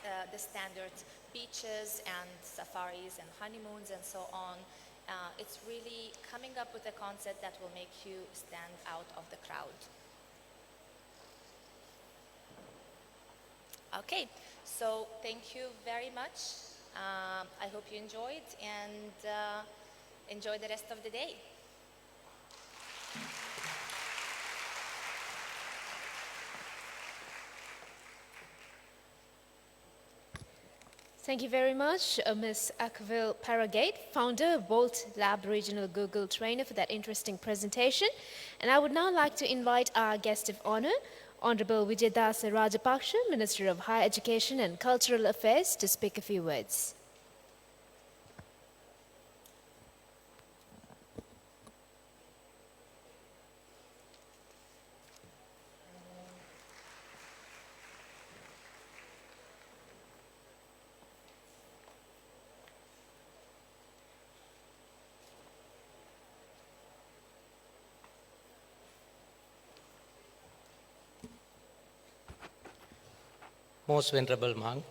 the standard beaches and safaris and honeymoons and so on. It's really coming up with a concept that will make you stand out of the crowd. Okay, so thank you very much. I hope you enjoyed, and enjoy the rest of the day. Thank you very much, Ms. Akvil Paragate, founder of Bolt Lab Regional Google Trainer, for that interesting presentation. And I would now like to invite our guest of honor, Honorable Vijayadasa Rajapaksha, Minister of Higher Education and Cultural Affairs, to speak a few words. Most Venerable Monk,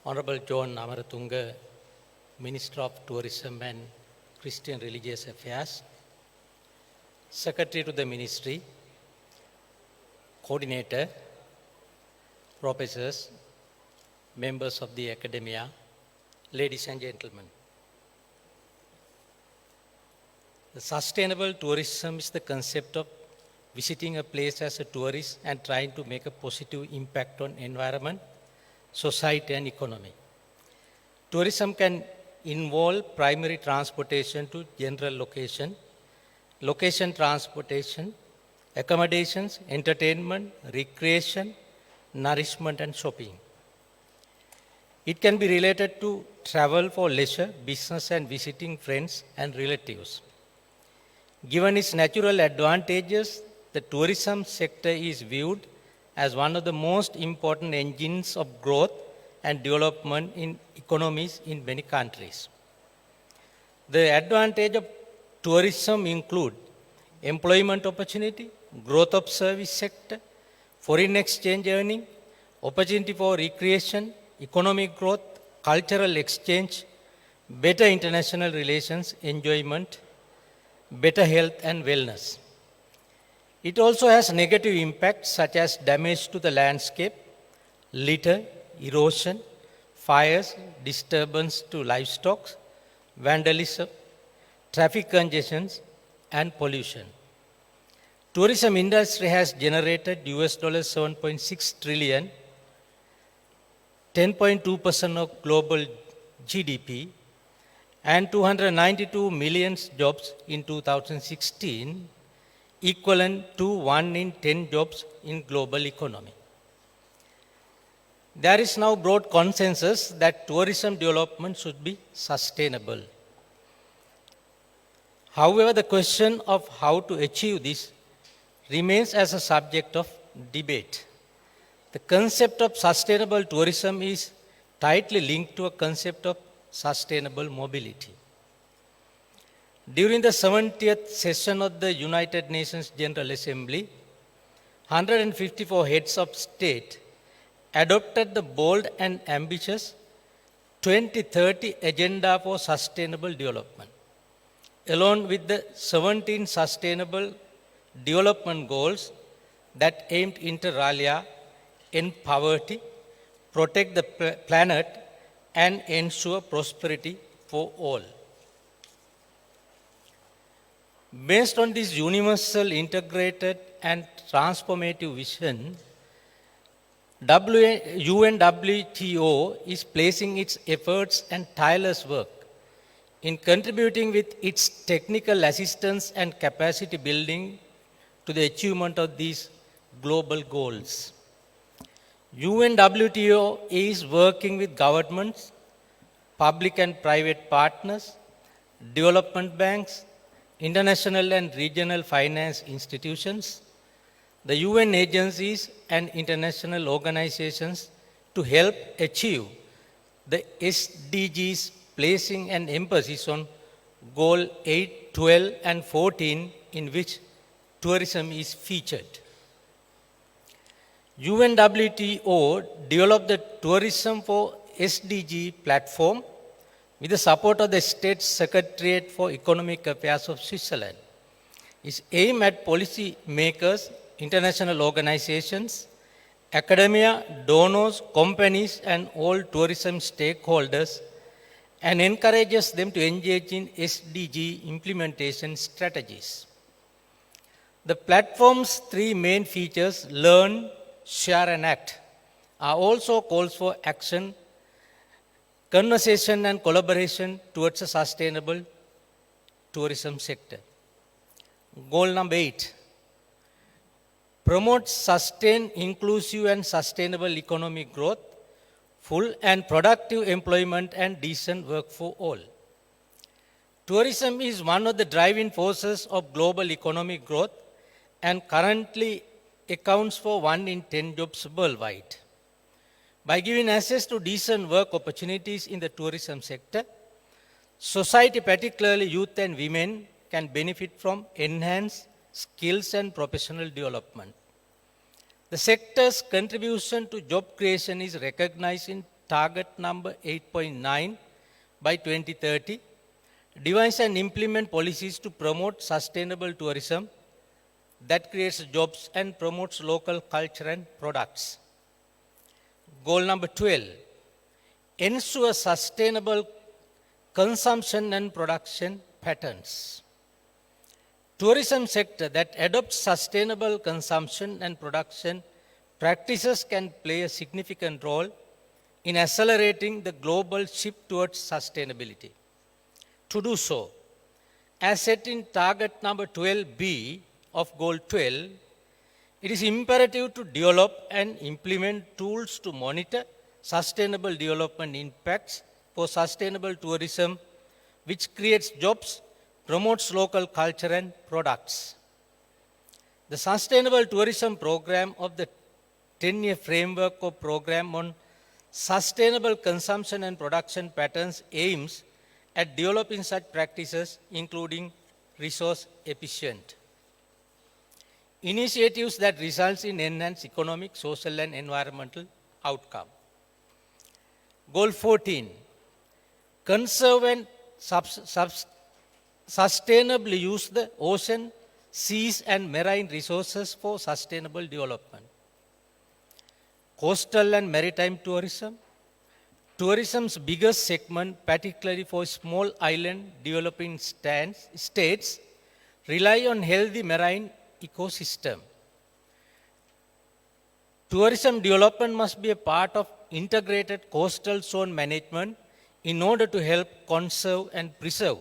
Honorable John Amaratunga, Minister of Tourism and Christian Religious Affairs, Secretary to the Ministry, Coordinator, Professors, members of the Academia, ladies and gentlemen. The sustainable tourism is the concept of visiting a place as a tourist and trying to make a positive impact on environment, society and economy. Tourism can involve primary transportation to general location, location transportation, accommodations, entertainment, recreation, nourishment and shopping. It can be related to travel for leisure, business and visiting friends and relatives. Given its natural advantages, the tourism sector is viewed as one of the most important engines of growth and development in economies in many countries. The advantage of tourism include employment opportunity, growth of service sector, foreign exchange earning, opportunity for recreation, economic growth, cultural exchange, better international relations, enjoyment, better health and wellness. It also has negative impacts such as damage to the landscape, litter, erosion, fires, disturbance to livestock, vandalism, traffic congestions and pollution. Tourism industry has generated $7.6 trillion, 10.2% of global GDP, and 292 million jobs in 2016, equivalent to 1 in 10 jobs in global economy. There is now broad consensus that tourism development should be sustainable. However, the question of how to achieve this remains as a subject of debate. The concept of sustainable tourism is tightly linked to a concept of sustainable mobility. During the 70th session of the United Nations General Assembly, 154 heads of state adopted the bold and ambitious 2030 Agenda for Sustainable Development, along with the 17 Sustainable Development Goals that aimed inter alia end poverty, protect the planet, and ensure prosperity for all. Based on this universal, integrated, and transformative vision, UNWTO is placing its efforts and tireless work in contributing with its technical assistance and capacity building to the achievement of these global goals. UNWTO is working with governments, public and private partners, development banks, international and regional finance institutions, the UN agencies and international organizations to help achieve the SDGs, placing an emphasis on Goal 8, 12 and 14 in which tourism is featured. UNWTO developed the Tourism for SDG platform with the support of the State Secretariat for Economic Affairs of Switzerland. Its aim at policy makers, international organizations, academia, donors, companies, and all tourism stakeholders, and encourages them to engage in SDG implementation strategies. The platform's three main features, learn, share, and act, are also calls for action, conversation, and collaboration towards a sustainable tourism sector. Goal number 8. Promote sustained, inclusive, and sustainable economic growth, full and productive employment, and decent work for all. Tourism is one of the driving forces of global economic growth and currently accounts for 1 in 10 jobs worldwide. By giving access to decent work opportunities in the tourism sector, society, particularly youth and women, can benefit from enhanced skills and professional development. The sector's contribution to job creation is recognized in target number 8.9 by 2030. Devise and implement policies to promote sustainable tourism that creates jobs and promotes local culture and products. Goal number 12, ensure sustainable consumption and production patterns. Tourism sector that adopts sustainable consumption and production practices can play a significant role in accelerating the global shift towards sustainability. To do so, as set in target number 12B of Goal 12, it is imperative to develop and implement tools to monitor sustainable development impacts for sustainable tourism, which creates jobs, promotes local culture and products. The Sustainable Tourism Program of the 10-year framework of program on sustainable consumption and production patterns aims at developing such practices, including resource efficient initiatives that results in enhanced economic, social and environmental outcome. Goal 14, conserve and sustainably use the ocean, seas and marine resources for sustainable development. Coastal and maritime tourism. Tourism's biggest segment, particularly for small island developing states, rely on healthy marine ecosystem. Tourism development must be a part of integrated coastal zone management in order to help conserve and preserve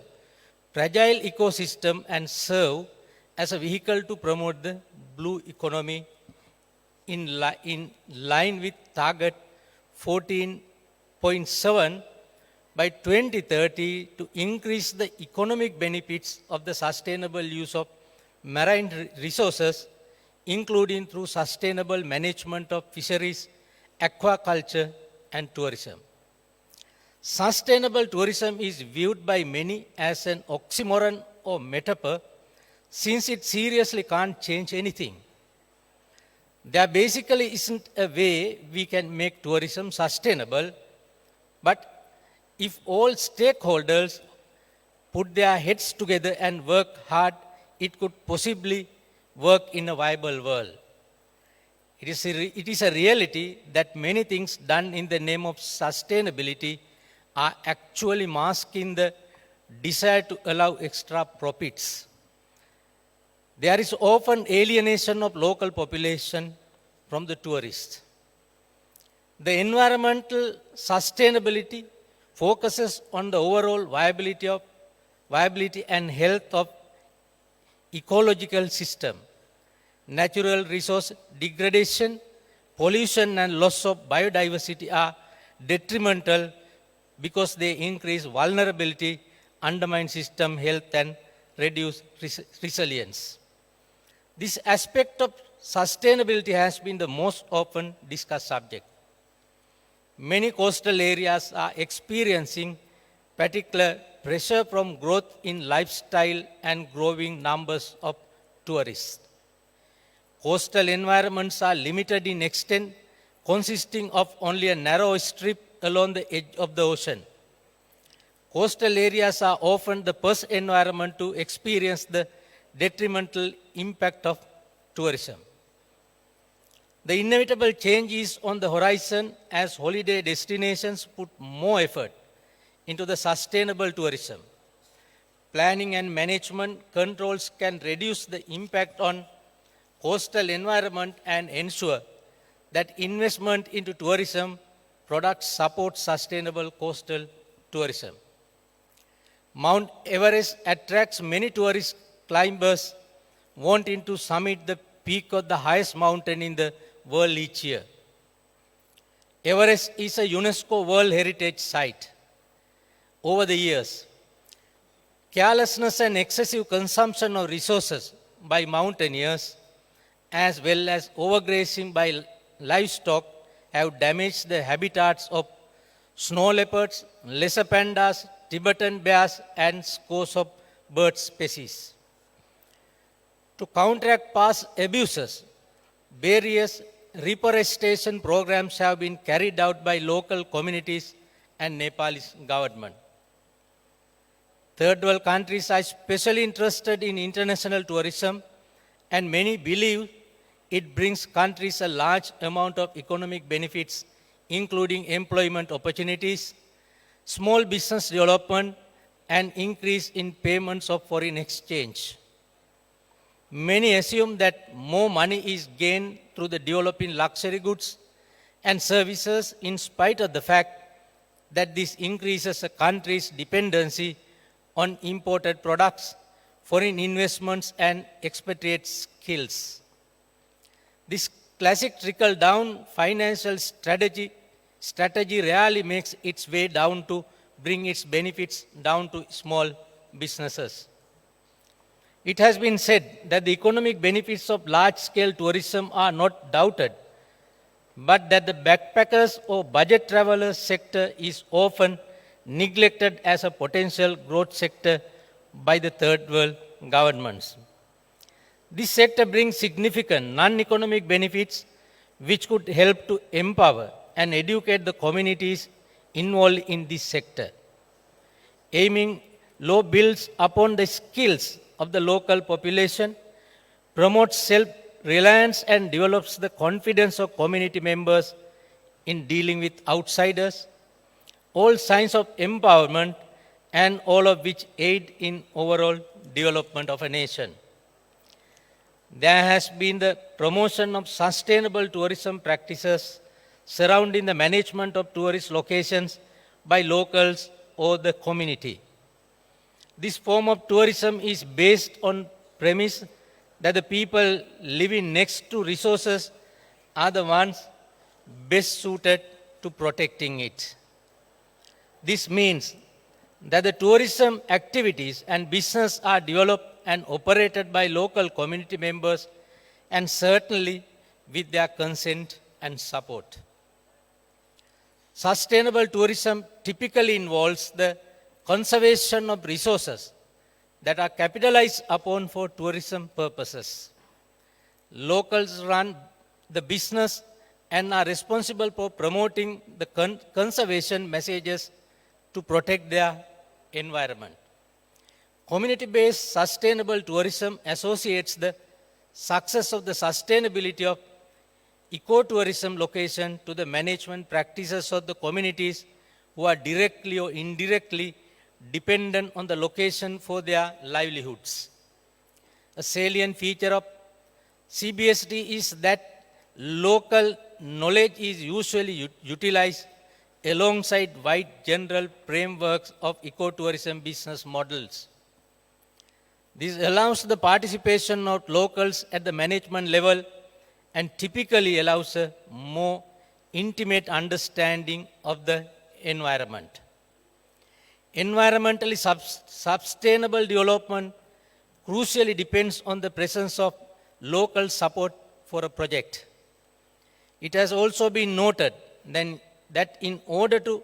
fragile ecosystem and serve as a vehicle to promote the blue economy in line with target 14.7 by 2030 to increase the economic benefits of the sustainable use of marine resources, including through sustainable management of fisheries, aquaculture and tourism. Sustainable tourism is viewed by many as an oxymoron or metaphor, since it seriously can't change anything. There basically isn't a way we can make tourism sustainable, but if all stakeholders put their heads together and work hard, it could possibly work in a viable world. It is a reality that many things done in the name of sustainability are actually masking the desire to allow extra profits. There is often alienation of local population from the tourists. The environmental sustainability focuses on the overall viability and health of ecological system. Natural resource degradation, pollution and loss of biodiversity are detrimental because they increase vulnerability, undermine system health and reduce resilience. This aspect of sustainability has been the most often discussed subject. Many coastal areas are experiencing particular pressure from growth in lifestyle and growing numbers of tourists. Coastal environments are limited in extent, consisting of only a narrow strip along the edge of the ocean. Coastal areas are often the first environment to experience the detrimental impact of tourism. The inevitable change is on the horizon as holiday destinations put more effort into the sustainable tourism. Planning and management controls can reduce the impact on coastal environment and ensure that investment into tourism products support sustainable coastal tourism. Mount Everest attracts many tourist climbers wanting to summit the peak of the highest mountain in the world each year. Everest is a UNESCO World Heritage Site. Over the years, carelessness and excessive consumption of resources by mountaineers, as well as overgrazing by livestock, have damaged the habitats of snow leopards, lesser pandas, Tibetan bears, and scores of bird species. To counteract past abuses, various reforestation programs have been carried out by local communities and Nepalese government. Third world countries are especially interested in international tourism, and many believe it brings countries a large amount of economic benefits, including employment opportunities, small business development, and increase in payments of foreign exchange. Many assume that more money is gained through the developing luxury goods and services in spite of the fact that this increases a country's dependency on imported products, foreign investments and expatriate skills. This classic trickle-down financial strategy rarely makes its way down to bring its benefits down to small businesses. It has been said that the economic benefits of large-scale tourism are not doubted, but that the backpackers or budget travelers sector is often neglected as a potential growth sector by the third world governments. This sector brings significant non-economic benefits which could help to empower and educate the communities involved in this sector. Aiming low builds upon the skills of the local population, promotes self-reliance and develops the confidence of community members in dealing with outsiders, all signs of empowerment and all of which aid in overall development of a nation. There has been the promotion of sustainable tourism practices surrounding the management of tourist locations by locals or the community. This form of tourism is based on premise that the people living next to resources are the ones best suited to protecting it. This means that the tourism activities and business are developed and operated by local community members and certainly with their consent and support. Sustainable tourism typically involves the conservation of resources that are capitalized upon for tourism purposes. Locals run the business and are responsible for promoting the conservation messages to protect their environment. Community-based sustainable tourism associates the success of the sustainability of ecotourism location to the management practices of the communities who are directly or indirectly dependent on the location for their livelihoods. A salient feature of CBSD is that local knowledge is usually utilized alongside wide general frameworks of ecotourism business models. This allows the participation of locals at the management level and typically allows a more intimate understanding of the environment. Environmentally sustainable development crucially depends on the presence of local support for a project. It has also been noted that in order to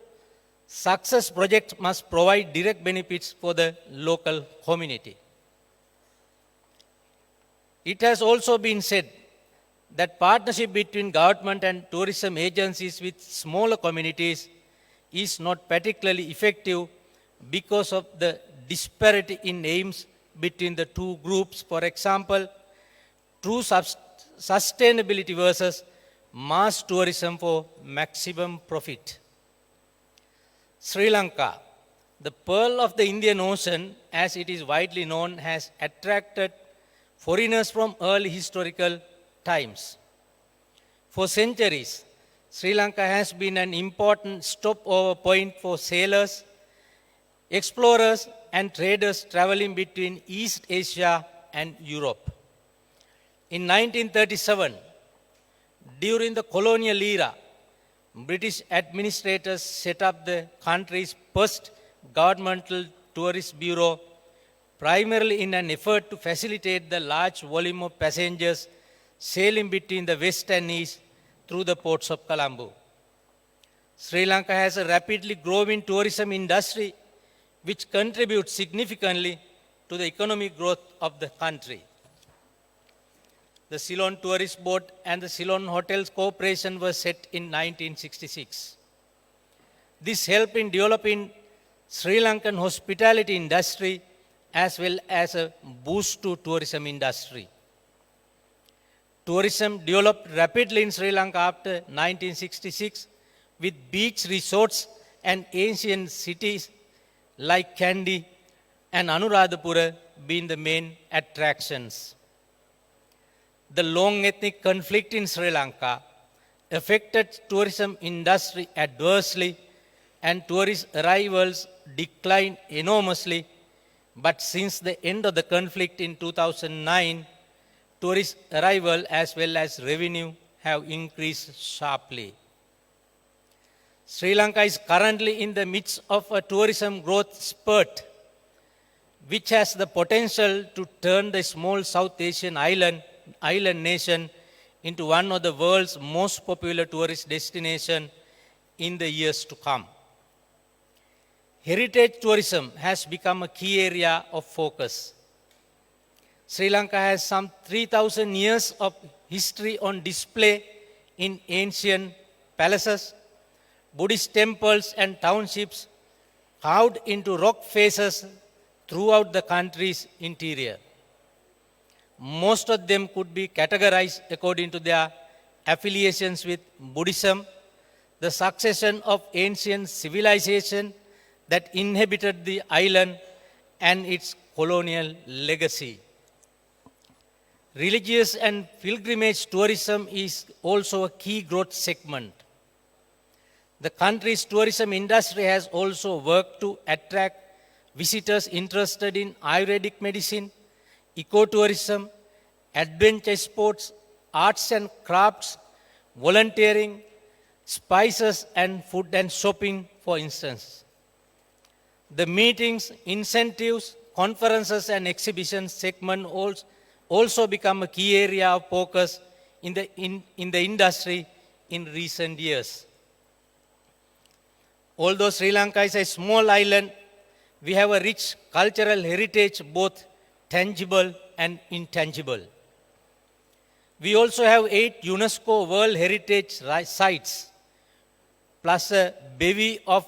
success, project must provide direct benefits for the local community. It has also been said that partnership between government and tourism agencies with smaller communities is not particularly effective because of the disparity in aims between the two groups. For example, true sustainability versus mass tourism for maximum profit. Sri Lanka, the pearl of the Indian Ocean, as it is widely known, has attracted foreigners from early historical times. For centuries, Sri Lanka has been an important stopover point for sailors, explorers and traders traveling between East Asia and Europe. In 1937, during the colonial era, British administrators set up the country's first governmental tourist bureau, primarily in an effort to facilitate the large volume of passengers sailing between the west and east through the ports of Colombo. Sri Lanka has a rapidly growing tourism industry which contributes significantly to the economic growth of the country. The Ceylon Tourist Board and the Ceylon Hotels Corporation were set in 1966. This helped in developing Sri Lankan hospitality industry as well as a boost to tourism industry. Tourism developed rapidly in Sri Lanka after 1966 with beach resorts and ancient cities like Kandy and Anuradhapura being the main attractions. The long ethnic conflict in Sri Lanka affected tourism industry adversely and tourist arrivals declined enormously. But since the end of the conflict in 2009, tourist arrival as well as revenue have increased sharply. Sri Lanka is currently in the midst of a tourism growth spurt, which has the potential to turn the small South Asian island nation into one of the world's most popular tourist destinations in the years to come. Heritage tourism has become a key area of focus. Sri Lanka has some 3,000 years of history on display in ancient palaces, Buddhist temples and townships carved into rock faces throughout the country's interior. Most of them could be categorized according to their affiliations with Buddhism, the succession of ancient civilization that inhabited the island, and its colonial legacy. Religious and pilgrimage tourism is also a key growth segment. The country's tourism industry has also worked to attract visitors interested in Ayurvedic medicine, ecotourism, adventure sports, arts and crafts, volunteering, spices and food and shopping, for instance. The meetings, incentives, conferences and exhibitions segment also become a key area of focus in the industry in recent years. Although Sri Lanka is a small island, we have a rich cultural heritage, both tangible and intangible. We also have 8 UNESCO World Heritage Sites, plus a bevy of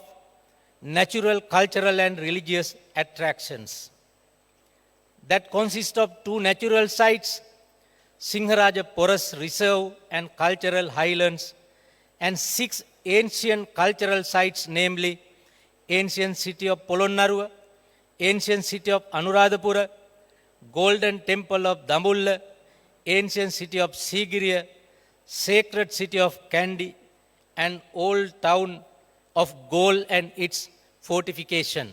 natural, cultural and religious attractions. That consists of 2 natural sites, Singharaja Forest Reserve and Cultural Highlands, and 6 ancient cultural sites, namely ancient city of Polonnaruwa, ancient city of Anuradhapura, Golden Temple of Dambulla, ancient city of Sigiriya, sacred city of Kandy, and old town of Gol and its fortification.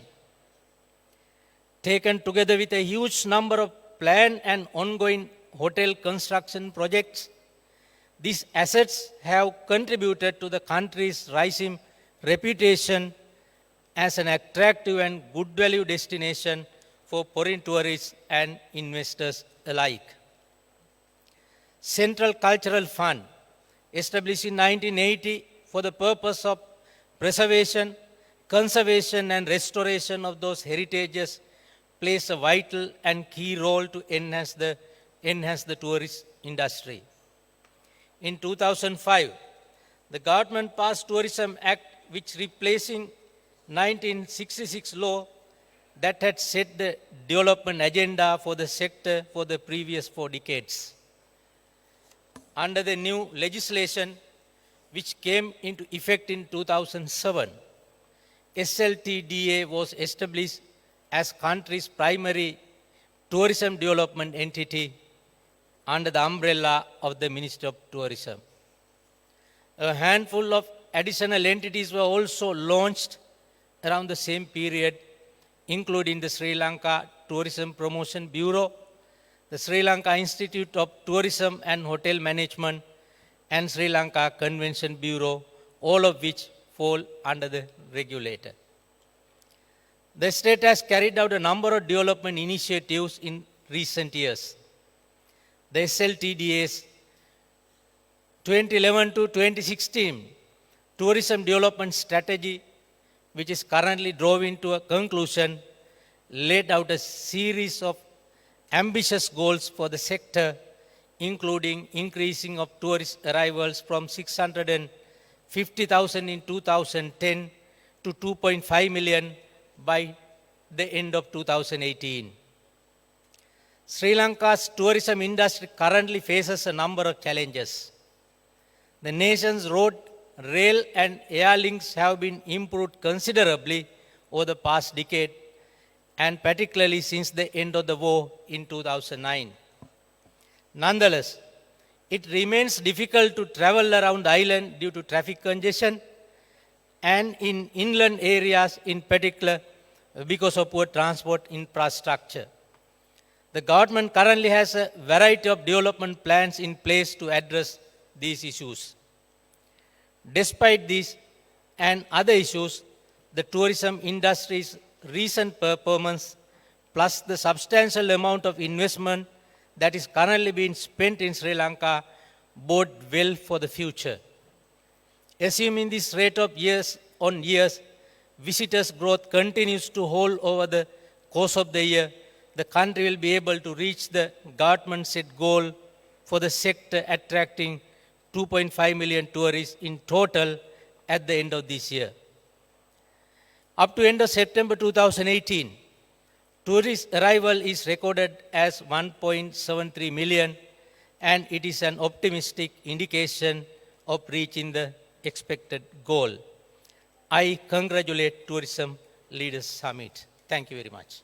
Taken together with a huge number of planned and ongoing hotel construction projects, these assets have contributed to the country's rising reputation as an attractive and good value destination for foreign tourists and investors alike. Central Cultural Fund, established in 1980 for the purpose of preservation, conservation and restoration of those heritages, plays a vital and key role to enhance the tourist industry. In 2005, the government passed Tourism Act, which replacing 1966 law that had set the development agenda for the sector for the previous 4 decades. Under the new legislation, which came into effect in 2007, SLTDA was established as country's primary tourism development entity under the umbrella of the Ministry of Tourism. A handful of additional entities were also launched around the same period, including the Sri Lanka Tourism Promotion Bureau, the Sri Lanka Institute of Tourism and Hotel Management, and Sri Lanka Convention Bureau, all of which fall under the regulator. The state has carried out a number of development initiatives in recent years. The SLTDA's 2011 to 2016 Tourism Development Strategy, which is currently drawing to a conclusion, laid out a series of ambitious goals for the sector, including increasing of tourist arrivals from 650,000 in 2010 to 2.5 million by the end of 2018. Sri Lanka's tourism industry currently faces a number of challenges. The nation's road, rail and air links have been improved considerably over the past decade, and particularly since the end of the war in 2009. Nonetheless, It remains difficult to travel around the island due to traffic congestion and in inland areas in particular because of poor transport infrastructure. The government currently has a variety of development plans in place to address these issues. Despite these and other issues, the tourism industry's recent performance plus the substantial amount of investment that is currently being spent in Sri Lanka bode well for the future. Assuming this rate of years on years, visitors' growth continues to hold over the course of the year, the country will be able to reach the government set goal for the sector attracting 2.5 million tourists in total at the end of this year. Up to end of September 2018, tourist arrival is recorded as 1.73 million, and it is an optimistic indication of reaching the expected goal. I congratulate Tourism Leaders Summit. Thank you very much.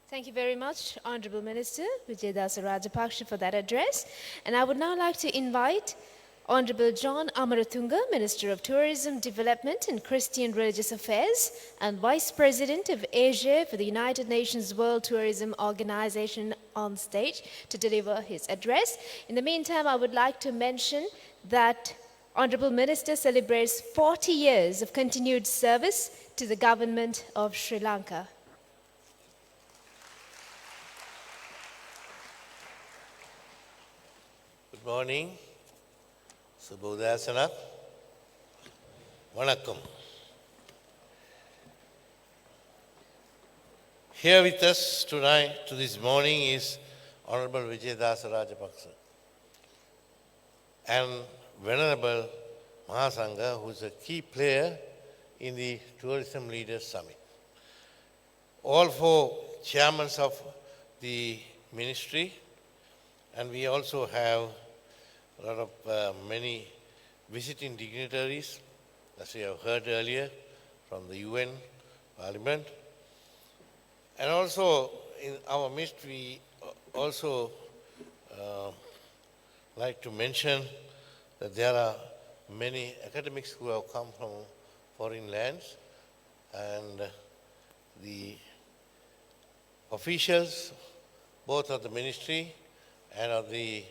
Thank you very much, Honorable Minister Vijayadasa Rajapaksa, for that address. And I would now like to invite Honorable John Amaratunga, Minister of Tourism Development and Christian Religious Affairs and Vice President of Asia for the United Nations World Tourism Organization, on stage to deliver his address. In the meantime, I would like to mention that Honorable Minister celebrates 40 years of continued service to the government of Sri Lanka. Good morning. Subodhasana. Vanakkam. Here with us tonight, to this morning, is Honorable Vijayadasa Rajapaksa and Venerable Mahasangha, who is a key player in the Tourism Leaders Summit. All four chairmen of the ministry, and we also have a lot of many visiting dignitaries, as we have heard earlier, from the UN Parliament. And also in our midst, we also like to mention that there are many academics who have come from foreign lands, and the officials, both of the ministry and of the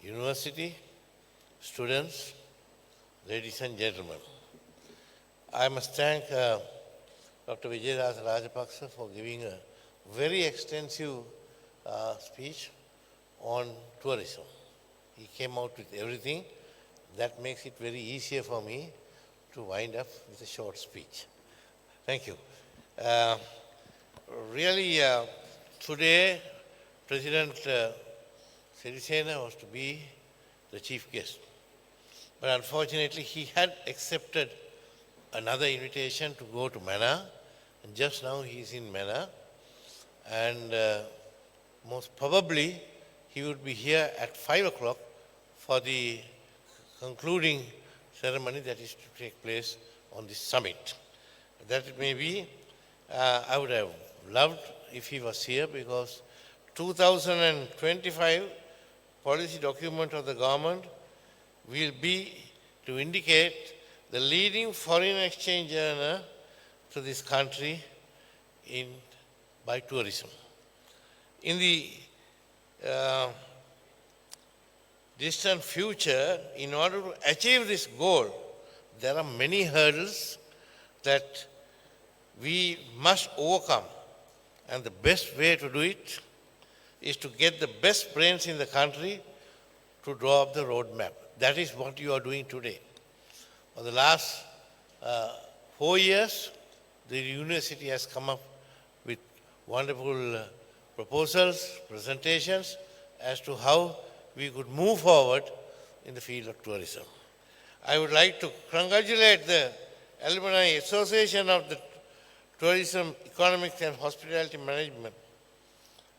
university, students, ladies and gentlemen. I must thank Dr. Vijayadasa Rajapaksa for giving a very extensive speech on tourism. He came out with everything. That makes it very easier for me to wind up with a short speech. Thank you. Really, today, President Sirisena was to be the chief guest. But unfortunately, he had accepted another invitation to go to Manna, and just now he is in Manna. And most probably, he would be here at 5 o'clock for the concluding ceremony that is to take place on this summit. That it may be, I would have loved if he was here, because 2025 policy document of the government will be to indicate the leading foreign exchange earner to this country by tourism. In the distant future, in order to achieve this goal, there are many hurdles that we must overcome. And the best way to do it is to get the best brains in the country to draw up the roadmap. That is what you are doing today. For the last 4 years, the university has come up with wonderful proposals, presentations as to how we could move forward in the field of tourism. I would like to congratulate the Alumni Association of the Tourism, Economics and Hospitality Management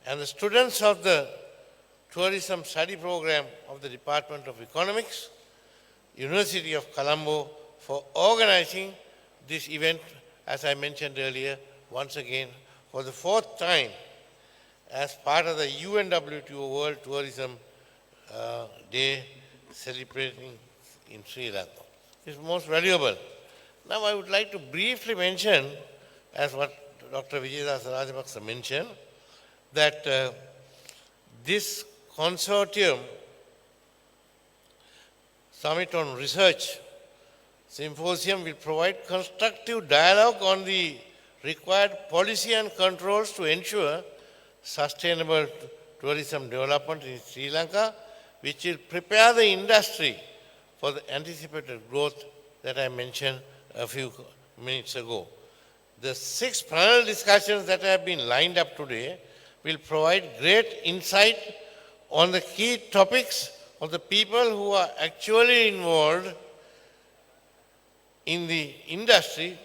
and the students of the Tourism Study Program of the Department of Economics, University of Colombo, for organizing this event, as I mentioned earlier, once again for the fourth time as part of the UNWTO World Tourism Day celebrating in Sri Lanka. It's most valuable. Now I would like to briefly mention, as what Dr. Vijaydas Rajapaksa mentioned, that this consortium Summit on Research Symposium will provide constructive dialogue on the required policy and controls to ensure sustainable tourism development in Sri Lanka, which will prepare the industry for the anticipated growth that I mentioned a few minutes ago. The 6 panel discussions that have been lined up today will provide great insight on the key topics of the people who are actually involved in the industry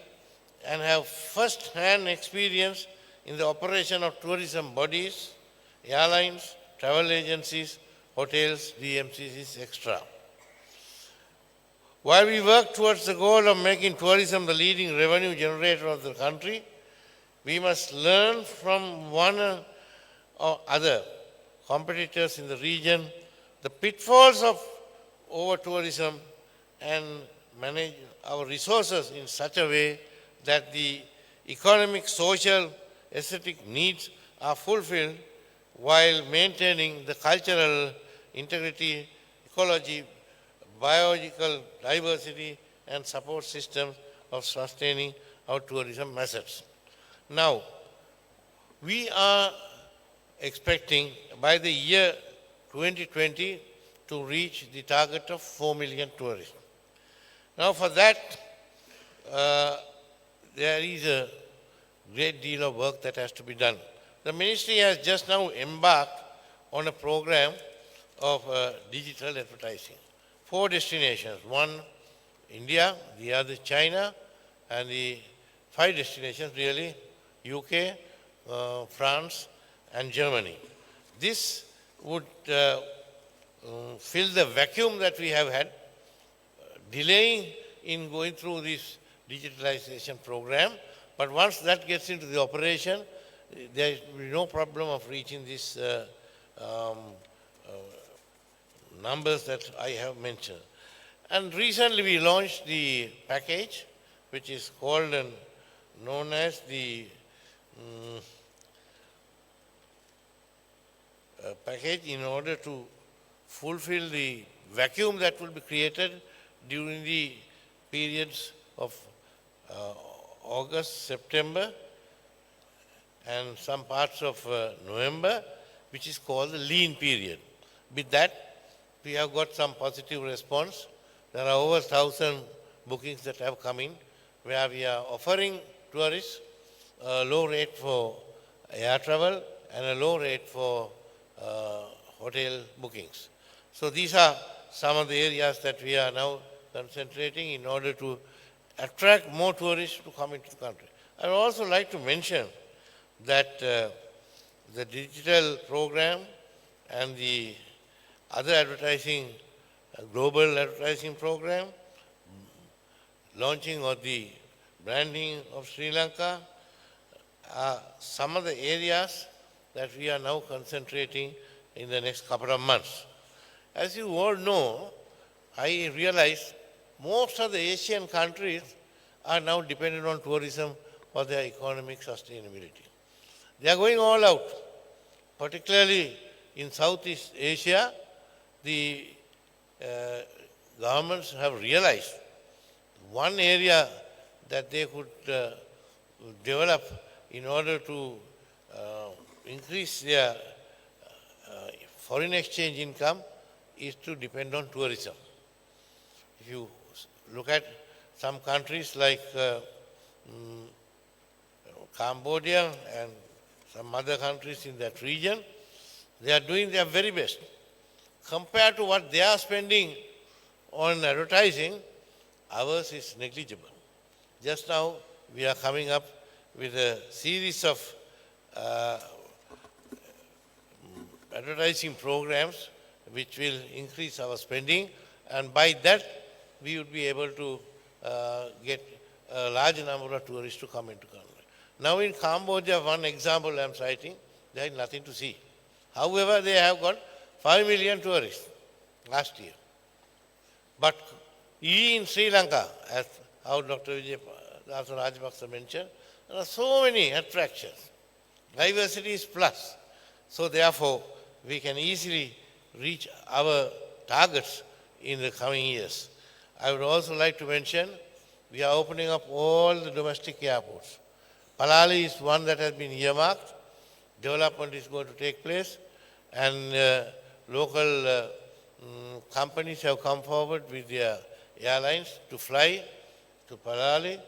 and have first-hand experience in the operation of tourism bodies, airlines, travel agencies, hotels, DMCCs, etc. While we work towards the goal of making tourism the leading revenue generator of the country, we must learn from one or other competitors in the region the pitfalls of over-tourism and manage our resources in such a way that the economic, social, aesthetic needs are fulfilled while maintaining the cultural integrity, ecology, biological diversity, and support systems of sustaining our tourism assets. Now, we are expecting by the year 2020 to reach the target of 4 million tourists. Now, for that, there is a great deal of work that has to be done. The ministry has just now embarked on a program of digital advertising. 4 destinations, one India, the other China, and the 5 destinations really, UK, France, and Germany. This would fill the vacuum that we have had, delaying in going through this digitalization program. But once that gets into the operation, there will be no problem of reaching these numbers that I have mentioned. And recently we launched the package, which is called and known as the package in order to fulfill the vacuum that will be created during the periods of August, September, and some parts of November, which is called the lean period. With that, we have got some positive response. There are over 1,000 bookings that have come in, where we are offering tourists a low rate for air travel and a low rate for hotel bookings. So these are some of the areas that we are now concentrating in order to attract more tourists to come into the country. I would also like to mention that the digital program and the other advertising, global advertising program, launching of the branding of Sri Lanka, are some of the areas that we are now concentrating in the next couple of months. As you all know, I realize most of the Asian countries are now dependent on tourism for their economic sustainability. They are going all out, particularly in Southeast Asia. The governments have realized one area that they could develop in order to increase their foreign exchange income is to depend on tourism. If you look at some countries like Cambodia and some other countries in that region, they are doing their very best. Compared to what they are spending on advertising, ours is negligible. Just now, we are coming up with a series of advertising programs which will increase our spending, and by that we would be able to get a large number of tourists to come into country. Now in Cambodia, one example I am citing, there is nothing to see. However, they have got 5 million tourists last year. But in Sri Lanka, as how Dr. Vijay Rajapaksa mentioned, there are so many attractions. Diversity is plus. So therefore, we can easily reach our targets in the coming years. I would also like to mention, we are opening up all the domestic airports. Palali is one that has been earmarked. Development is going to take place, and local companies have come forward with their airlines to fly to Palali,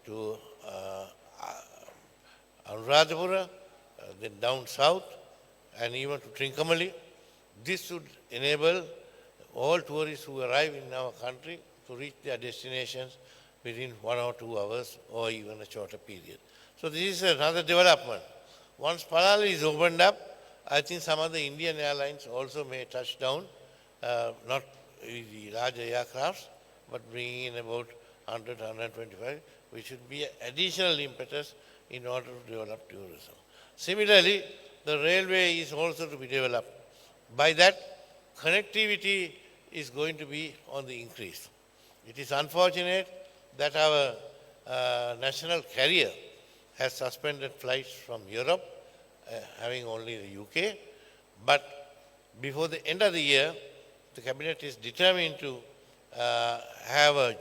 to Anuradhapura, then down south, and even to Trincomalee. This should enable all tourists who arrive in our country to reach their destinations within 1 or 2 hours or even a shorter period. So this is another development. Once Palali is opened up, I think some of the Indian airlines also may touch down, not with the larger aircrafts, but bringing in about 100, 125, which should be an additional impetus in order to develop tourism. Similarly, the railway is also to be developed. By that, connectivity is going to be on the increase. It is unfortunate that our national carrier has suspended flights from Europe, having only the UK. But before the end of the year, the Cabinet is determined to have a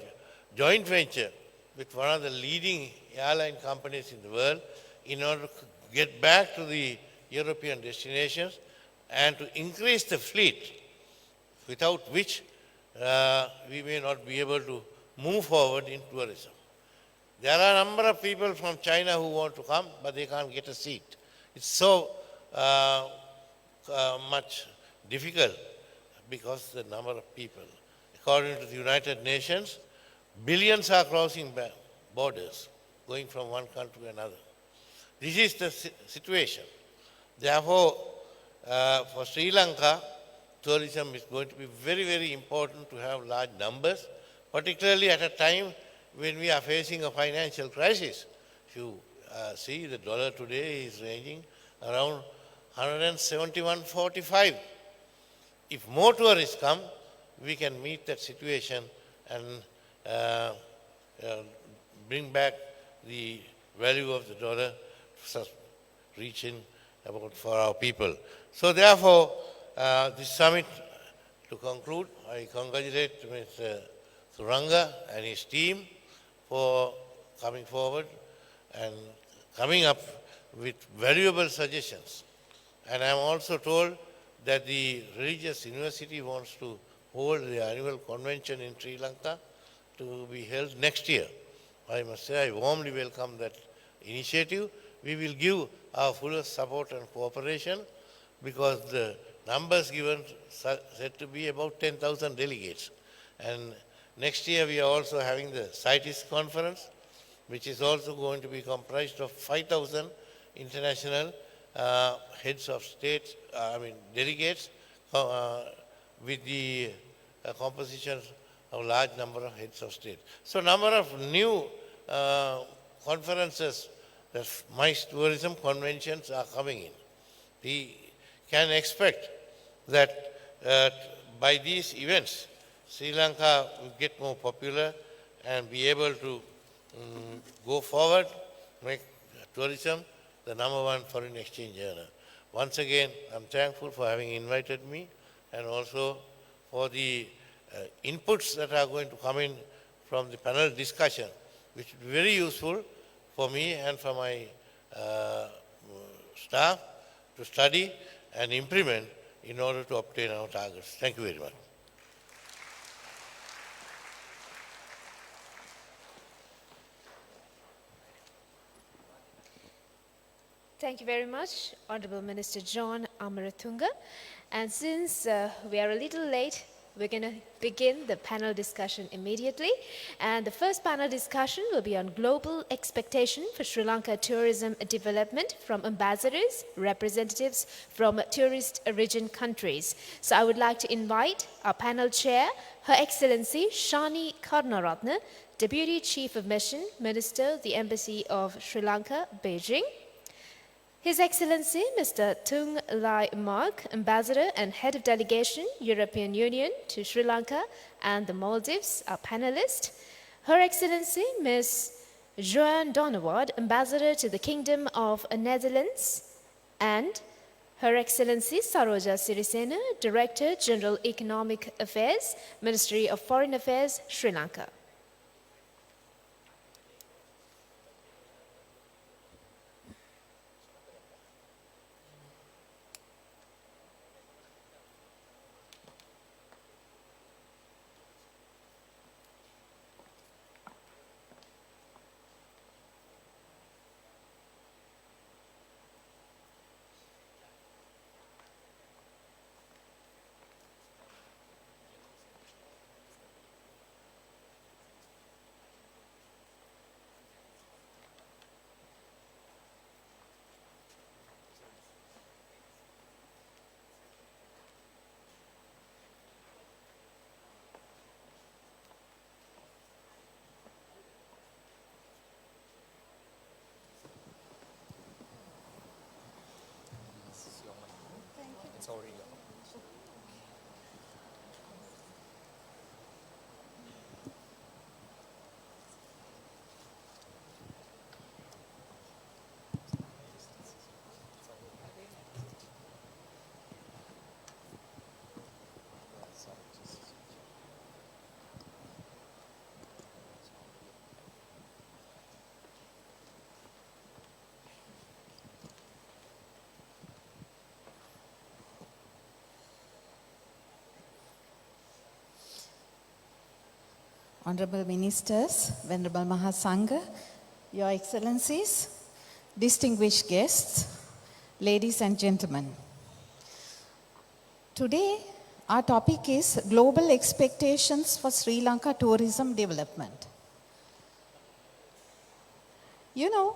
joint venture with one of the leading airline companies in the world in order to get back to the European destinations and to increase the fleet, without which we may not be able to move forward in tourism. There are a number of people from China who want to come, but they can't get a seat. It's so much difficult because the number of people. According to the United Nations, billions are crossing borders, going from one country to another. This is the situation. Therefore, for Sri Lanka, tourism is going to be very, very important to have large numbers, particularly at a time when we are facing a financial crisis. If you see, the dollar today is ranging around 171.45. If more tourists come, we can meet that situation and bring back the value of the dollar reaching about for our people. So therefore, this summit, to conclude, I congratulate Mr. Suranga and his team for coming forward and coming up with valuable suggestions. And I am also told that the religious university wants to hold the annual convention in Sri Lanka to be held next year. I must say I warmly welcome that initiative. We will give our fullest support and cooperation because the numbers given said to be about 10,000 delegates. And next year we are also having the CITES conference, which is also going to be comprised of 5,000 international heads of state, delegates with the composition of a large number of heads of state. So number of new conferences, that MICE tourism conventions are coming in. We can expect that by these events, Sri Lanka will get more popular and be able to go forward, make tourism the #1 foreign exchange earner. Once again, I'm thankful for having invited me and also for the inputs that are going to come in from the panel discussion, which will be very useful for me and for my staff to study and implement in order to obtain our targets. Thank you very much. Thank you very much, Honorable Minister John Amaratunga. And since we are a little late We're going to begin the panel discussion immediately. And the first panel discussion will be on global expectation for Sri Lanka tourism development from ambassadors, representatives from tourist origin countries. So I would like to invite our panel chair, Her Excellency Shani Karnaratne, Deputy Chief of Mission, Minister, the Embassy of Sri Lanka, Beijing. His Excellency Mr. Tung Lai Mark, Ambassador and Head of Delegation, European Union to Sri Lanka and the Maldives, our panelist. Her Excellency Ms. Joanne Donaward, Ambassador to the Kingdom of Netherlands, and Her Excellency Saroja Sirisena, Director General Economic Affairs, Ministry of Foreign Affairs, Sri Lanka. Honorable Ministers, Venerable Mahasangha, Your Excellencies, distinguished guests, ladies and gentlemen. Today, our topic is Global Expectations for Sri Lanka Tourism Development. You know,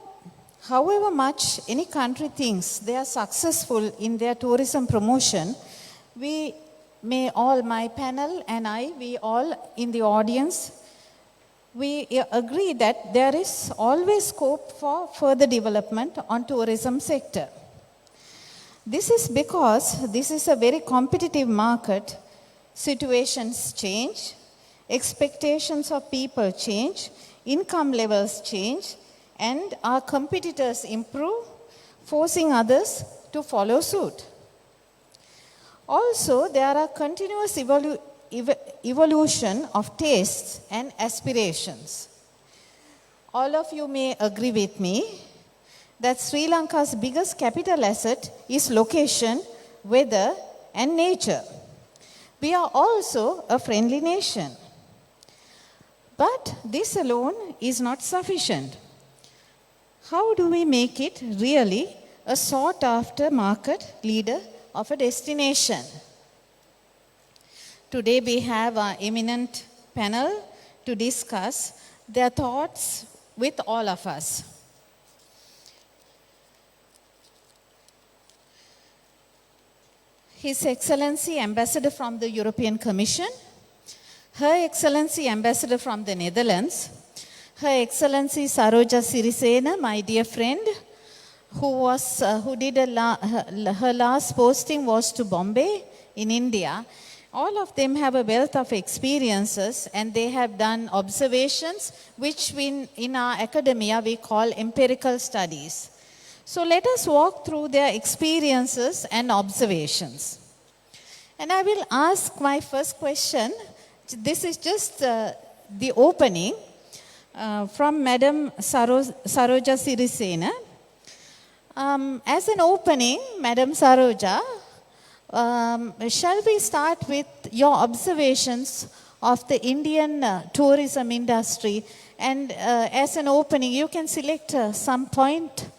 however much any country thinks they are successful in their tourism promotion, we may all, my panel and I, we all in the audience, we agree that there is always scope for further development on tourism sector. This is because this is a very competitive market. Situations change, expectations of people change, income levels change, and our competitors improve, forcing others to follow suit. Also, there are continuous evolution of tastes and aspirations. All of you may agree with me that Sri Lanka's biggest capital asset is location, weather, and nature. We are also a friendly nation. But this alone is not sufficient. How do we make it really a sought-after market leader of a destination? Today we have our eminent panel to discuss their thoughts with all of us. His Excellency Ambassador from the European Commission, Her Excellency Ambassador from the Netherlands, Her Excellency Saroja Sirisena, my dear friend, who did her last posting was to Bombay in India. All of them have a wealth of experiences and they have done observations which in our academia we call empirical studies. So let us walk through their experiences and observations. And I will ask my first question. This is just the opening from Madam Saroja Sirisena. As an opening, Madam Saroja, shall we start with your observations of the Indian tourism industry? And as an opening, you can select some point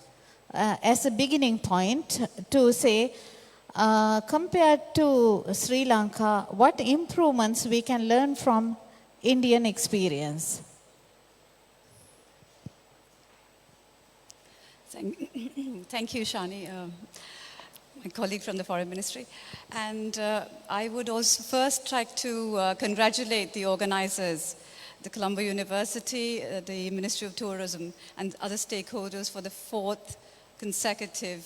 as a beginning point to say Compared to Sri Lanka, what improvements we can learn from Indian experience? Thank you, Shani, my colleague from the Foreign Ministry. And I would also first like to congratulate the organizers, the Colombo University, the Ministry of Tourism, and other stakeholders for the 4th consecutive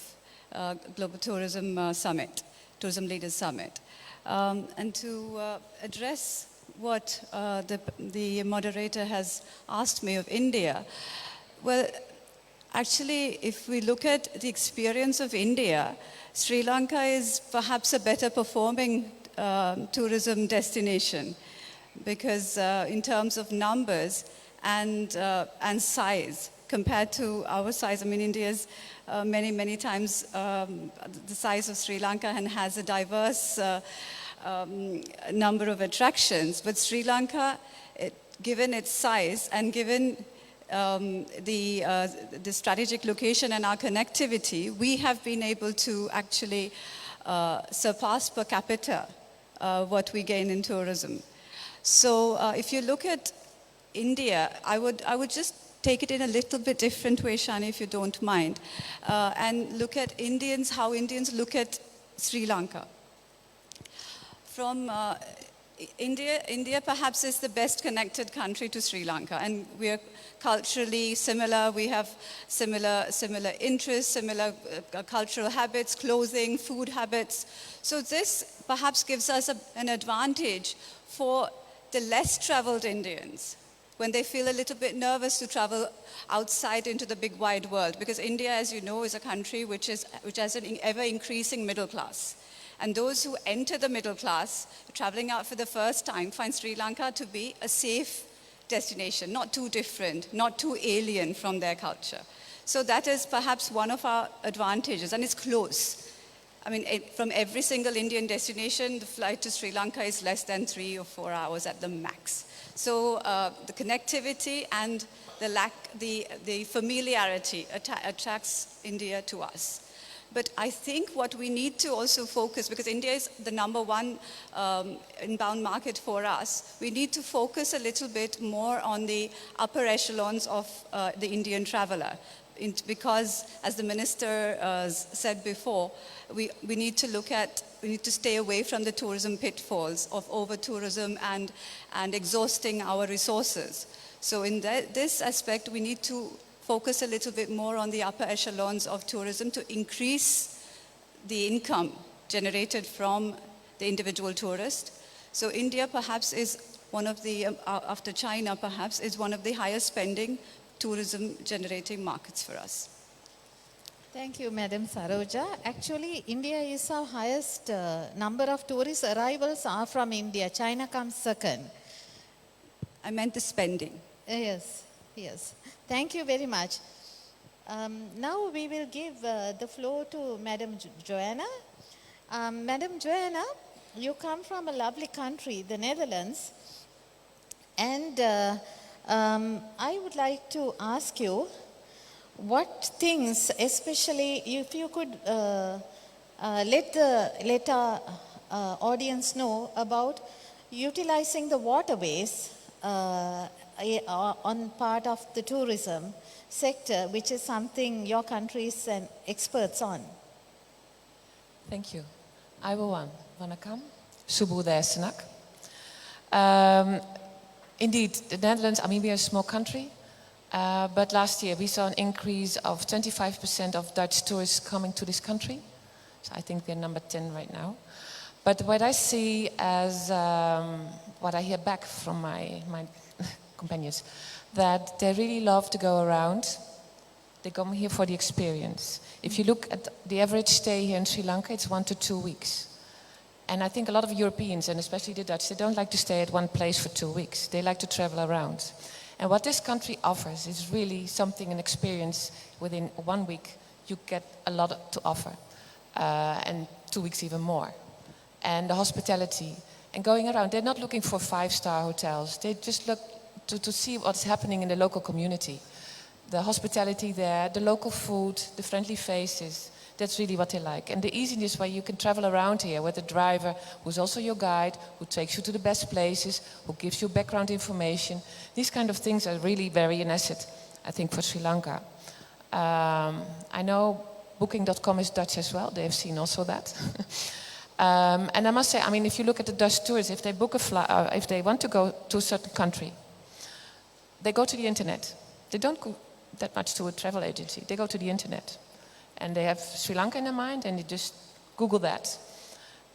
Global Tourism Summit, Tourism Leaders Summit. And to address what the moderator has asked me of India, well, actually, if we look at the experience of India, Sri Lanka is perhaps a better performing tourism destination because in terms of numbers and size, compared to our size, I mean, India is many times the size of Sri Lanka and has a diverse number of attractions. But Sri Lanka, given its size and given the strategic location and our connectivity, we have been able to actually surpass per capita what we gain in tourism. So if you look at India, I would just take it in a little bit different way, Shani, if you don't mind, and look at Indians, how Indians look at Sri Lanka. From India perhaps is the best connected country to Sri Lanka, and we are culturally similar. We have similar interests, similar cultural habits, clothing, food habits. So this perhaps gives us an advantage for the less traveled Indians when they feel a little bit nervous to travel outside into the big wide world, because India, as you know, is a country which has an ever increasing middle class. And those who enter the middle class, traveling out for the first time, find Sri Lanka to be a safe destination, not too different, not too alien from their culture. So that is perhaps one of our advantages, and it's close. I mean, from every single Indian destination, the flight to Sri Lanka is less than 3 or 4 hours at the max. So the connectivity and the familiarity attracts India to us. But I think what we need to also focus, because India is the #1 inbound market for us, we need to focus a little bit more on the upper echelons of the Indian traveler. Because, as the minister said before, we need to stay away from the tourism pitfalls of over-tourism and exhausting our resources. So in this aspect, we need to focus a little bit more on the upper echelons of tourism to increase the income generated from the individual tourist. So India perhaps is one of the, after China perhaps, is one of the highest spending tourism generating markets for us. Thank you, Madam Saroja. Actually, India is our highest number of tourist arrivals are from India. China comes second. I meant the spending. Yes. Thank you very much. Now we will give the floor to Madam Joanna. Madam Joanna, you come from a lovely country, the Netherlands, and I would like to ask you what things, especially if you could let our audience know about utilizing the waterways on part of the tourism sector, which is something your country is experts on. Thank you. Ayubowan, Vanakkam, Subu Desanak. Indeed, the Netherlands, I mean, we are a small country, but last year we saw an increase of 25% of Dutch tourists coming to this country. So I think we're number 10 right now. But what I see as, what I hear back from my companions, that they really love to go around. They come here for the experience. If you look at the average stay here in Sri Lanka, it's 1 to 2 weeks. And I think a lot of Europeans, and especially the Dutch, they don't like to stay at one place for 2 weeks. They like to travel around. And what this country offers is really something, an experience. Within 1 week, you get a lot to offer. And 2 weeks even more. And the hospitality. And going around, they're not looking for 5-star hotels. They just look to see what's happening in the local community. The hospitality there, the local food, the friendly faces, That's really what they like. And the easiness where you can travel around here with a driver who's also your guide, who takes you to the best places, who gives you background information. These kind of things are really very an asset, I think, for Sri Lanka. I know Booking.com is Dutch as well. They have seen also that. And I must say, I mean, if you look at the Dutch tourists, if they book a flight, if they want to go to a certain country, they go to the internet. They don't go that much to a travel agency. They go to the internet. And they have Sri Lanka in their mind, and they just Google that.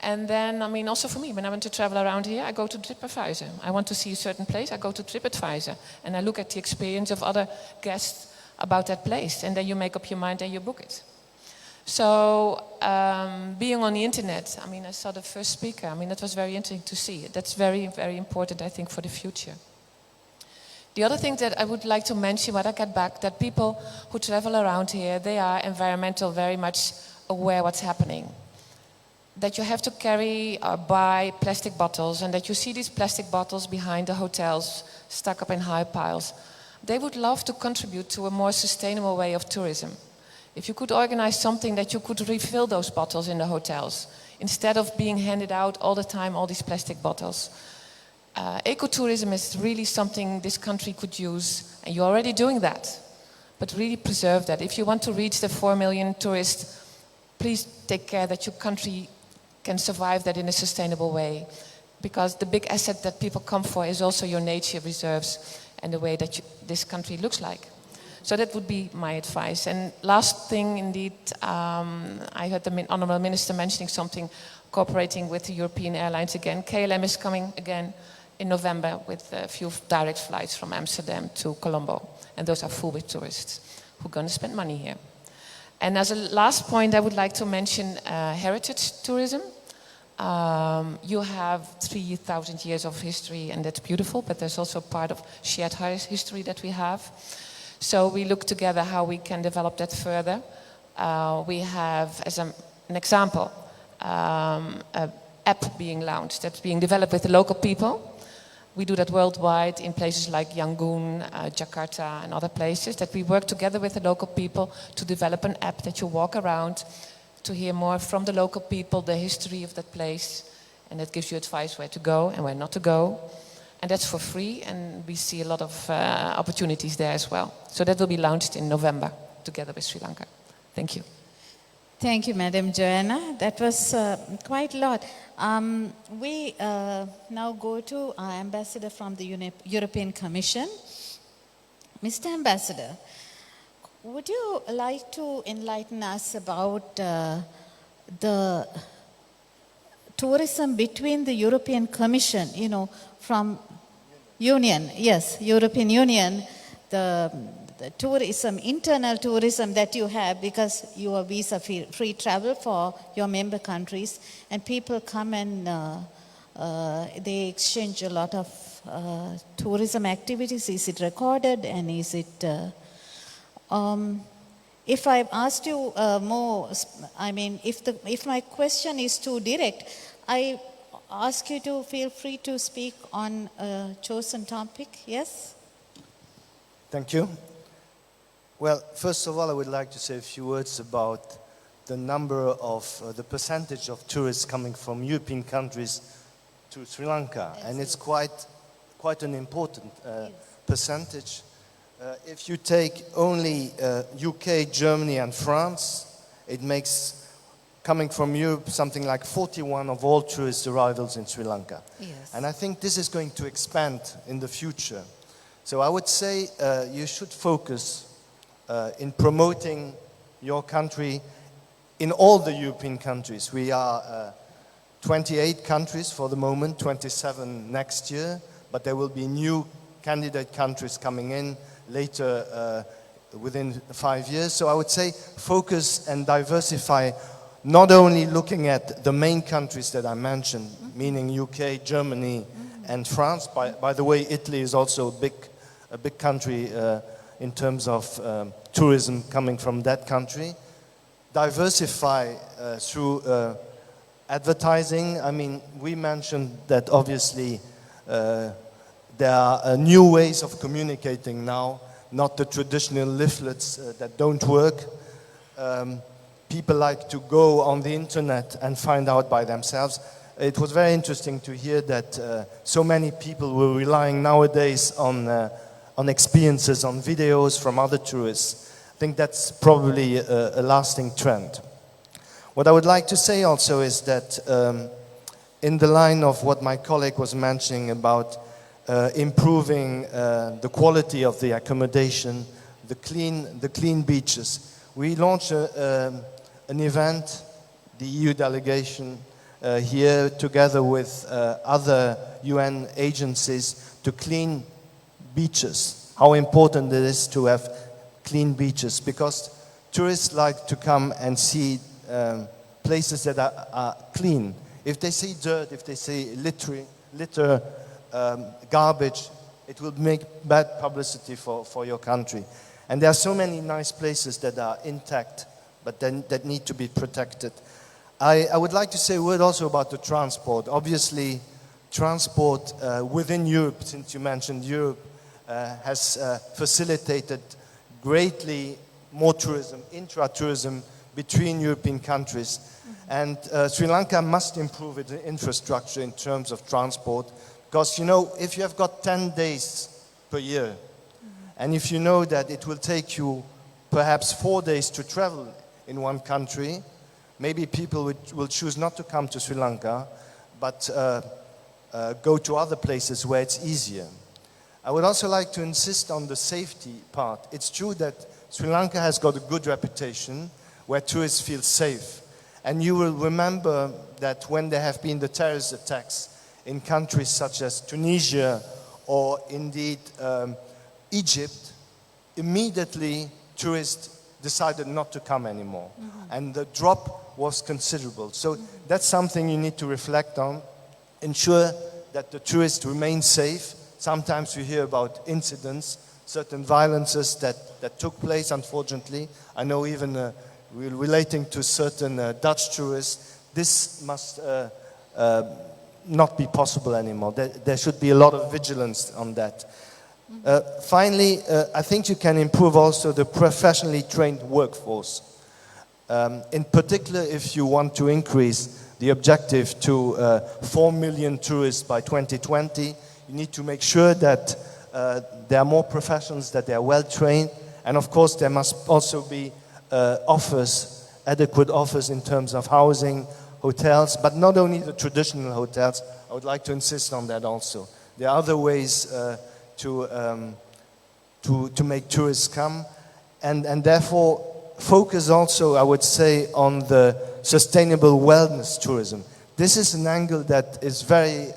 And then, I mean, also for me, when I want to travel around here, I go to TripAdvisor. I want to see a certain place, I go to TripAdvisor. And I look at the experience of other guests about that place. And then you make up your mind and you book it. So, being on the internet, I mean, I saw the first speaker. I mean, that was very interesting to see. That's very, very important, I think, for the future. The other thing that I would like to mention when I get back, that people who travel around here, they are environmental very much aware what's happening. That you have to carry or buy plastic bottles, and that you see these plastic bottles behind the hotels stuck up in high piles. They would love to contribute to a more sustainable way of tourism. If you could organize something that you could refill those bottles in the hotels, instead of being handed out all the time, all these plastic bottles. Ecotourism is really something this country could use, and you're already doing that. But really preserve that. If you want to reach the 4 million tourists, please take care that your country can survive that in a sustainable way. Because the big asset that people come for is also your nature reserves and the way that this country looks like. So that would be my advice. And last thing, indeed, I heard the Honourable Minister mentioning something, cooperating with the European airlines again. KLM is coming again in November with a few direct flights from Amsterdam to Colombo. And those are full with tourists who are going to spend money here. And as a last point, I would like to mention heritage tourism. You have 3,000 years of history, and that's beautiful, but there's also part of shared history that we have. So we look together how we can develop that further. We have, as an example, an app being launched that's being developed with the local people. We do that worldwide in places like Yangon, Jakarta, and other places, that we work together with the local people to develop an app that you walk around to hear more from the local people, the history of that place, and that gives you advice where to go and where not to go. And that's for free, and we see a lot of opportunities there as well. So that will be launched in November together with Sri Lanka. Thank you. Thank you, Madam Joanna. That was quite a lot. We now go to our ambassador from the European Commission. Mr. Ambassador, would you like to enlighten us about the tourism between the European Commission, you know, from Union, yes, European Union, the tourism, internal tourism that you have, because you are visa-free travel for your member countries, and people come and they exchange a lot of tourism activities. Is it recorded, and is it... if I've asked you more, I mean, if my question is too direct, I ask you to feel free to speak on a chosen topic, yes? Thank you. Well, first of all, I would like to say a few words about the number of, the percentage of tourists coming from European countries to Sri Lanka. Absolutely. And it's quite an important percentage. If you take only UK, Germany and France, it makes, coming from Europe, something like 41 of all tourist arrivals in Sri Lanka. Yes. And I think this is going to expand in the future. So I would say you should focus in promoting your country in all the European countries. We are 28 countries for the moment, 27 next year, but there will be new candidate countries coming in later within 5 years. So I would say focus and diversify, not only looking at the main countries that I mentioned, meaning UK, Germany, and France. By the way, Italy is also a big country in terms of tourism coming from that country. Diversify through advertising. I mean, we mentioned that obviously there are new ways of communicating now, not the traditional leaflets that don't work. people like to go on the internet and find out by themselves. It was very interesting to hear that so many people were relying nowadays on experiences, on videos from other tourists. I think that's probably a lasting trend. What I would like to say also is that in the line of what my colleague was mentioning about improving the quality of the accommodation, the clean beaches, we launched an event, the EU delegation here together with other UN agencies to clean beaches. How important it is to have clean beaches, because tourists like to come and see places that are clean. If they see dirt, if they see litter, garbage, it will make bad publicity for your country. And there are so many nice places that are intact, but then that need to be protected. I would like to say a word also about the transport. Obviously, transport within Europe, since you mentioned Europe, has facilitated greatly more tourism, intra-tourism between European countries. And Sri Lanka must improve its infrastructure in terms of transport, because, you know, if you have got 10 days per year, and if you know that it will take you perhaps 4 days to travel in one country, maybe people will choose not to come to Sri Lanka, but go to other places where it's easier. I would also like to insist on the safety part. It's true that Sri Lanka has got a good reputation where tourists feel safe. And you will remember that when there have been the terrorist attacks in countries such as Tunisia or indeed Egypt, immediately tourists decided not to come anymore. And the drop was considerable. So that's something you need to reflect on. Ensure that the tourists remain safe. Sometimes we hear about incidents, certain violences that took place, unfortunately. I know even relating to certain Dutch tourists, this must not be possible anymore. There should be a lot of vigilance on that. Finally, I think you can improve also the professionally trained workforce. In particular, if you want to increase the objective to 4 million tourists by 2020, you need to make sure that there are more professionals, that they are well trained, and of course there must also be offers, adequate offers in terms of housing, hotels, but not only the traditional hotels. I would like to insist on that also. There are other ways to make tourists come, and therefore focus also, I would say, on the sustainable wellness tourism. This is an angle that is very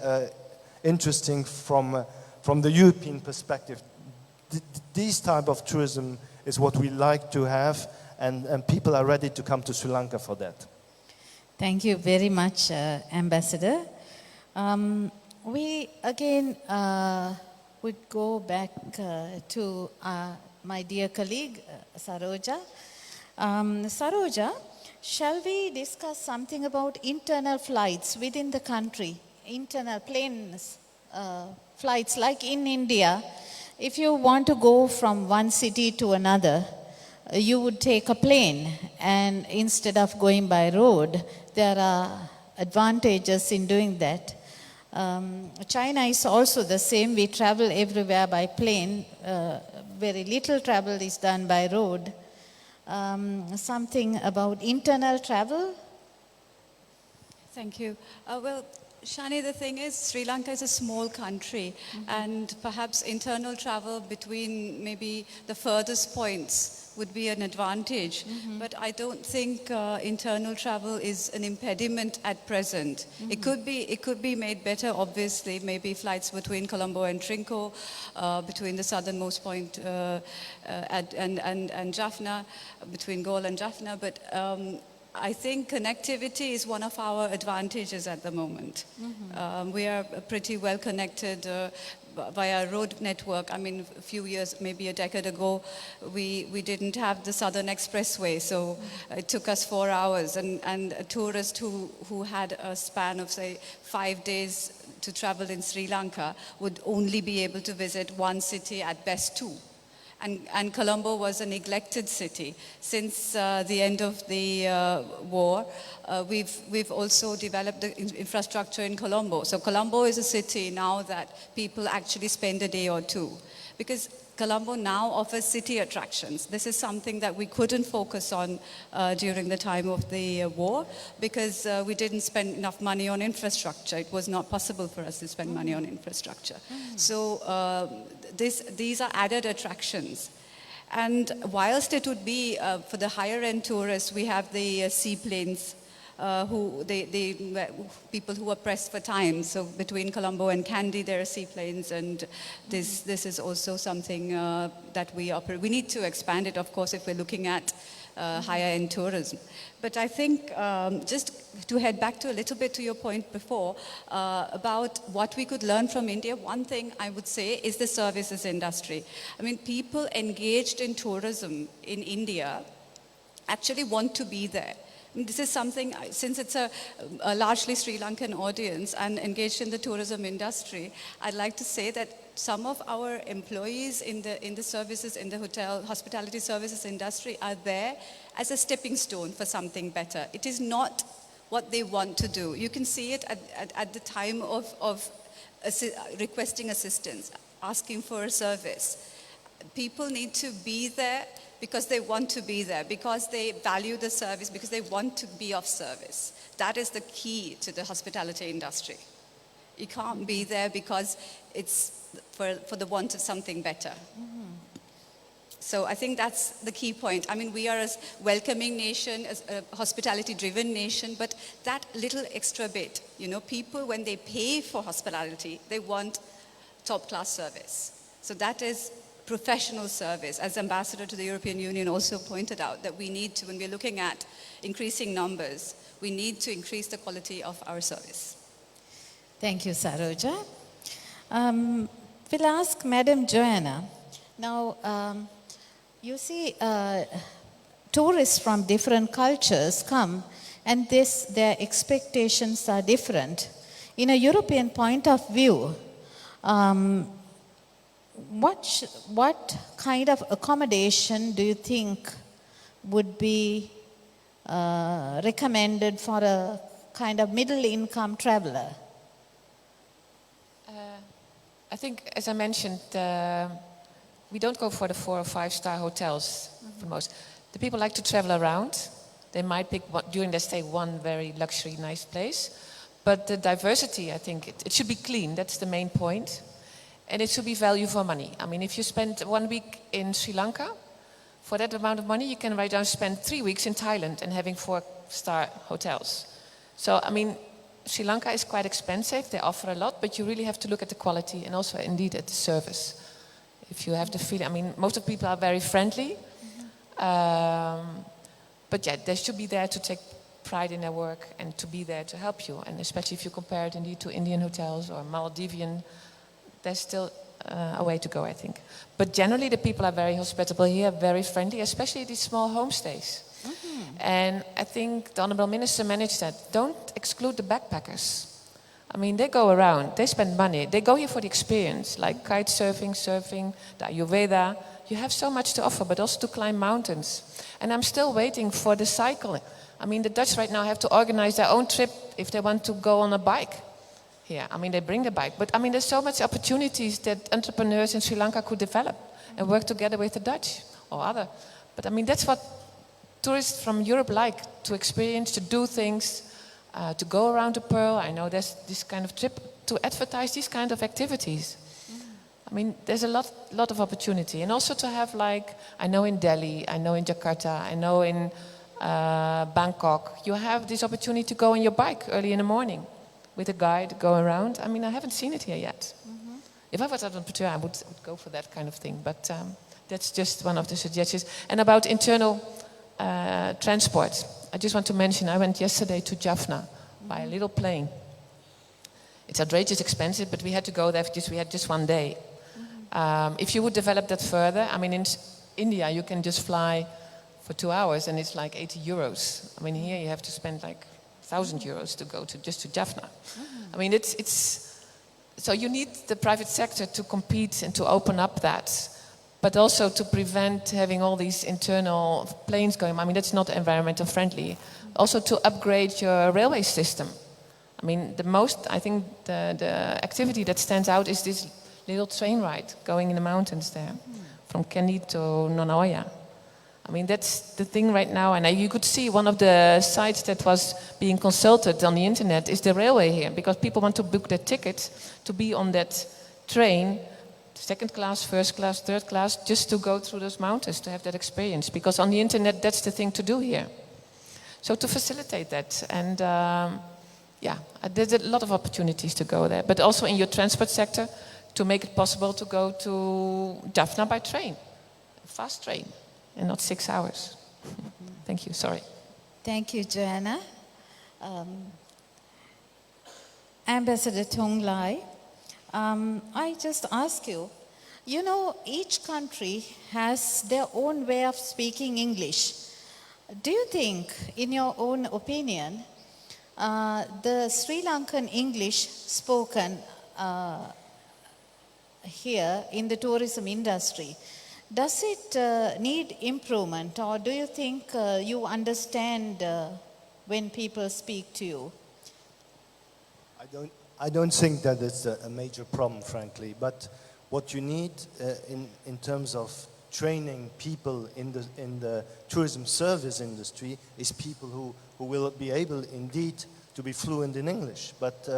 interesting from the European perspective. This type of tourism is what we like to have, and people are ready to come to Sri Lanka for that. Thank you very much, Ambassador. We again would go back to my dear colleague, Saroja. Saroja, shall we discuss something about internal flights within the country? Internal planes, flights like in India. If you want to go from one city to another, you would take a plane, and instead of going by road, there are advantages in doing that. China is also the same. We travel everywhere by plane. Very little travel is done by road. Something about internal travel? Thank you. Well, Shani, the thing is, Sri Lanka is a small country, and perhaps internal travel between maybe the furthest points would be an advantage. But I don't think internal travel is an impediment at present. It could be made better, obviously, maybe flights between Colombo and Trinco, between the southernmost point and Jaffna, between Galle and Jaffna, but I think connectivity is one of our advantages at the moment. We are pretty well connected via road network. I mean, a few years, maybe a decade ago, we didn't have the Southern Expressway, so it took us 4 hours. And a tourist who had a span of, say, 5 days to travel in Sri Lanka would only be able to visit one city, at best two. And Colombo was a neglected city. Since the end of the war, we've also developed the infrastructure in Colombo. So Colombo is a city now that people actually spend a day or two. Because Colombo now offers city attractions. This is something that we couldn't focus on during the time of the war because we didn't spend enough money on infrastructure. It was not possible for us to spend money on infrastructure. So these are added attractions. And whilst it would be for the higher end tourists, we have the seaplanes people who are pressed for time. So between Colombo and Kandy, there are seaplanes, and this is also something that we operate. We need to expand it, of course, if we're looking at higher end tourism. But I think just to head back to a little bit to your point before about what we could learn from India, one thing I would say is the services industry. I mean, people engaged in tourism in India actually want to be there. This is something, since it's a largely Sri Lankan audience and engaged in the tourism industry, I'd like to say that some of our employees in the services, in the hotel, hospitality services industry are there as a stepping stone for something better. It is not what they want to do. You can see it at the time of requesting assistance, asking for a service. People need to be there because they want to be there, because they value the service, because they want to be of service. That is the key to the hospitality industry. You can't be there because it's for the want of something better. So I think that's the key point. I mean, we are a welcoming nation, a hospitality-driven nation, but that little extra bit, you know, people, when they pay for hospitality, they want top-class service. So that is professional service, as Ambassador to the European Union also pointed out, that we need to, when we're looking at increasing numbers, we need to increase the quality of our service. Thank you, Saroja. We'll ask Madam Joanna. Now, you see, tourists from different cultures come, and their expectations are different. In a European point of view, what kind of accommodation do you think would be recommended for a kind of middle-income traveler? I think, as I mentioned, we don't go for the 4 or 5 star hotels for most. The people like to travel around. They might pick during their stay one very luxury, nice place. But the diversity, I think, it should be clean. That's the main point. And it should be value for money. I mean, if you spend 1 week in Sri Lanka, for that amount of money, you can right now spend 3 weeks in Thailand and having 4-star hotels. So, I mean, Sri Lanka is quite expensive. They offer a lot, but you really have to look at the quality and also, indeed, at the service. If you have the feeling, I mean, most of the people are very friendly. But yeah, they should be there to take pride in their work and to be there to help you. And especially if you compare it, indeed, to Indian hotels or Maldivian, there's still a way to go, I think. But generally, the people are very hospitable here, very friendly, especially these small homestays. And I think the Honourable Minister managed that. Don't exclude the backpackers. I mean, they go around, they spend money, they go here for the experience, like kite surfing, the Ayurveda. You have so much to offer, but also to climb mountains. And I'm still waiting for the cycling. I mean, the Dutch right now have to organize their own trip if they want to go on a bike. Yeah, I mean, they bring the bike. But I mean, there's so much opportunities that entrepreneurs in Sri Lanka could develop and work together with the Dutch or other. But I mean, that's what tourists from Europe like, to experience, to do things, to go around the Pearl. I know there's this kind of trip to advertise these kind of activities. I mean, there's a lot of opportunity. And also to have, like, I know in Delhi, I know in Jakarta, I know in Bangkok, you have this opportunity to go on your bike early in the morning with a guide, go around. I mean, I haven't seen it here yet. If I was an entrepreneur, I would go for that kind of thing. But that's just one of the suggestions. And about internal transport, I just want to mention, I went yesterday to Jaffna by a little plane. It's outrageous expensive, but we had to go there because we had just 1 day. If you would develop that further, I mean, in India, you can just fly for 2 hours and it's like 80 euros. I mean, here you have to spend like 1,000 euros to go to just to Jaffna. I mean, it's so you need the private sector to compete and to open up that. but also to prevent having all these internal planes going. I mean, that's not environmental friendly. Also to upgrade your railway system. I mean, I think the activity that stands out is this little train ride going in the mountains there, from Kandy to Nonaoya. I mean, that's the thing right now. And you could see one of the sites that was being consulted on the internet is the railway here, because people want to book their tickets to be on that train, second class, first class, third class, just to go through those mountains, to have that experience. Because on the internet, that's the thing to do here. So to facilitate that. And there's a lot of opportunities to go there. But also in your transport sector, to make it possible to go to Jaffna by train, a fast train. And not 6 hours. Thank you, sorry. Thank you, Joanna. Ambassador Tong Lai, I just ask you, you know, each country has their own way of speaking English. Do you think, in your own opinion, the Sri Lankan English spoken here in the tourism industry, does it need improvement, or do you think you understand when people speak to you? I don't think that it's a major problem, frankly. But what you need in terms of training people in the tourism service industry is people who will be able, indeed, to be fluent in English. But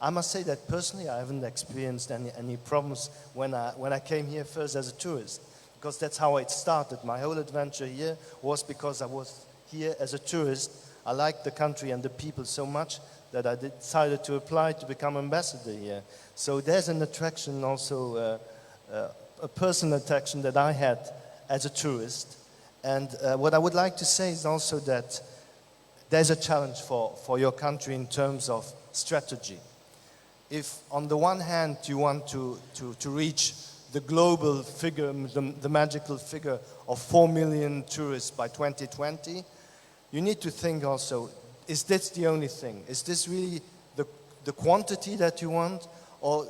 I must say that personally, I haven't experienced any problems when I came here first as a tourist. Because that's how it started. My whole adventure here was because I was here as a tourist. I liked the country and the people so much that I decided to apply to become ambassador here. So there's an attraction also, a personal attraction that I had as a tourist. And what I would like to say is also that there's a challenge for your country in terms of strategy. If on the one hand you want to reach the global figure, the magical figure of 4 million tourists by 2020, you need to think also, is this the only thing? Is this really the quantity that you want? Or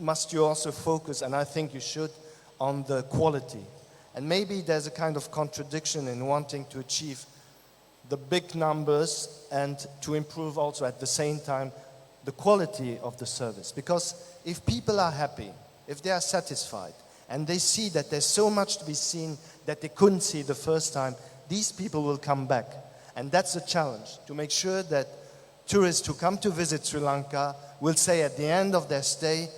must you also focus, and I think you should, on the quality? And maybe there's a kind of contradiction in wanting to achieve the big numbers and to improve also at the same time the quality of the service. Because if people are happy, if they are satisfied, and they see that there's so much to be seen that they couldn't see the first time, these people will come back. And that's a challenge, to make sure that tourists who come to visit Sri Lanka will say at the end of their stay,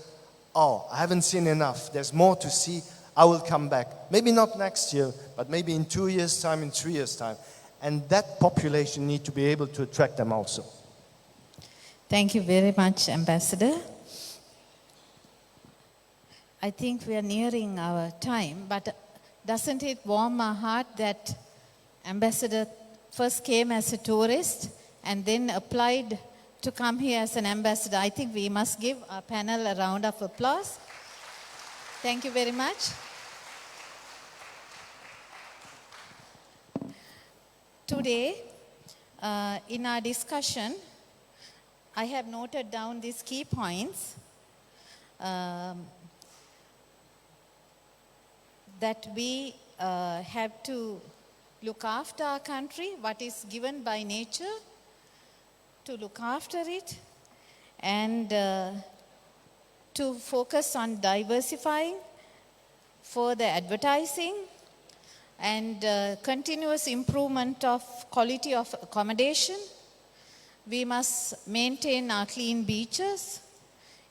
oh, I haven't seen enough, there's more to see, I will come back. Maybe not next year, but maybe in 2 years' time, in 3 years' time. And that population need to be able to attract them also. Thank you very much, Ambassador. I think we are nearing our time, but doesn't it warm my heart that Ambassador first came as a tourist and then applied to come here as an ambassador? I think we must give our panel a round of applause. Thank you very much. Today, in our discussion, I have noted down these key points. That we have to look after our country, what is given by nature, to look after it, and to focus on diversifying, further advertising, and continuous improvement of quality of accommodation. We must maintain our clean beaches,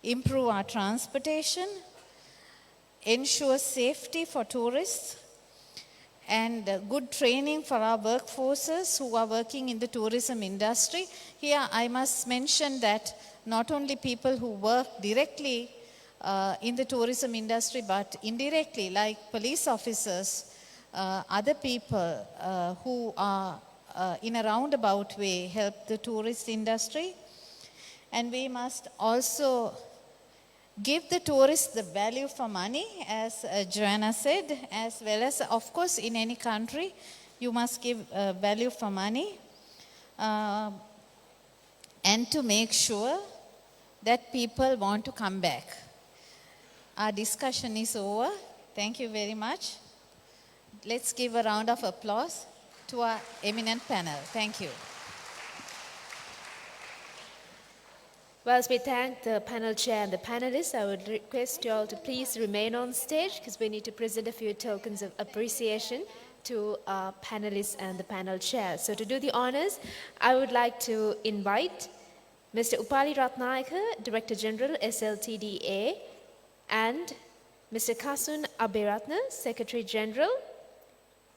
improve our transportation, ensure safety for tourists, and good training for our workforces who are working in the tourism industry. Here I must mention that not only people who work directly in the tourism industry, but indirectly, like police officers, other people who are in a roundabout way help the tourist industry. And we must also give the tourists the value for money, as Joanna said, as well as, of course, in any country, you must give value for money. And to make sure that people want to come back. Our discussion is over. Thank you very much. Let's give a round of applause to our eminent panel. Thank you. Whilst we thank the panel chair and the panelists, I would request you all to please remain on stage because we need to present a few tokens of appreciation to our panelists and the panel chair. So to do the honors, I would like to invite Mr. Upali Ratnayaka, Director General, SLTDA, and Mr. Kasun Aberatna, Secretary General,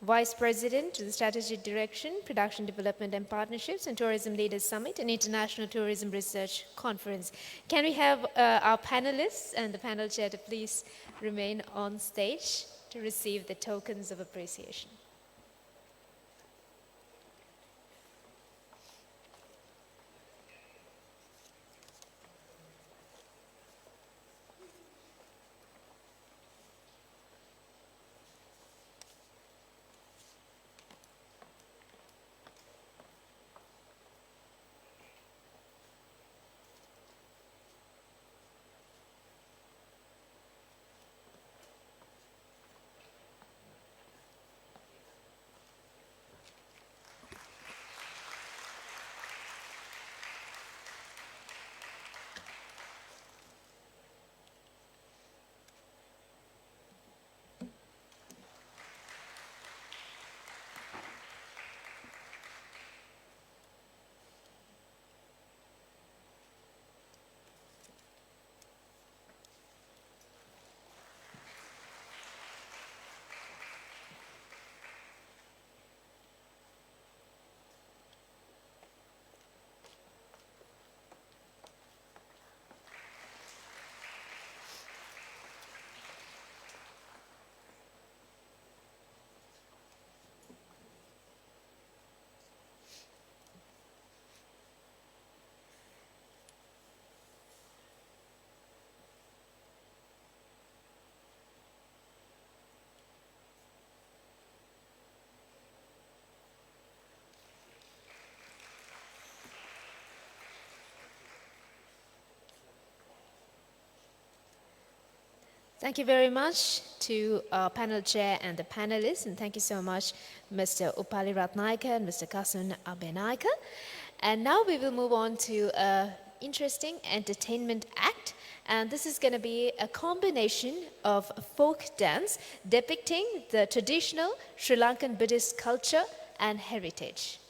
Vice President to the Strategic Direction, Production Development and Partnerships and Tourism Leaders Summit and International Tourism Research Conference. Can we have our panelists and the panel chair to please remain on stage to receive the tokens of appreciation? Thank you very much to our panel chair and the panelists, and thank you so much, Mr. Upali Ratnayaka and Mr. Kasun Abenayaka. And now we will move on to an interesting entertainment act, and this is going to be a combination of folk dance depicting the traditional Sri Lankan Buddhist culture and heritage.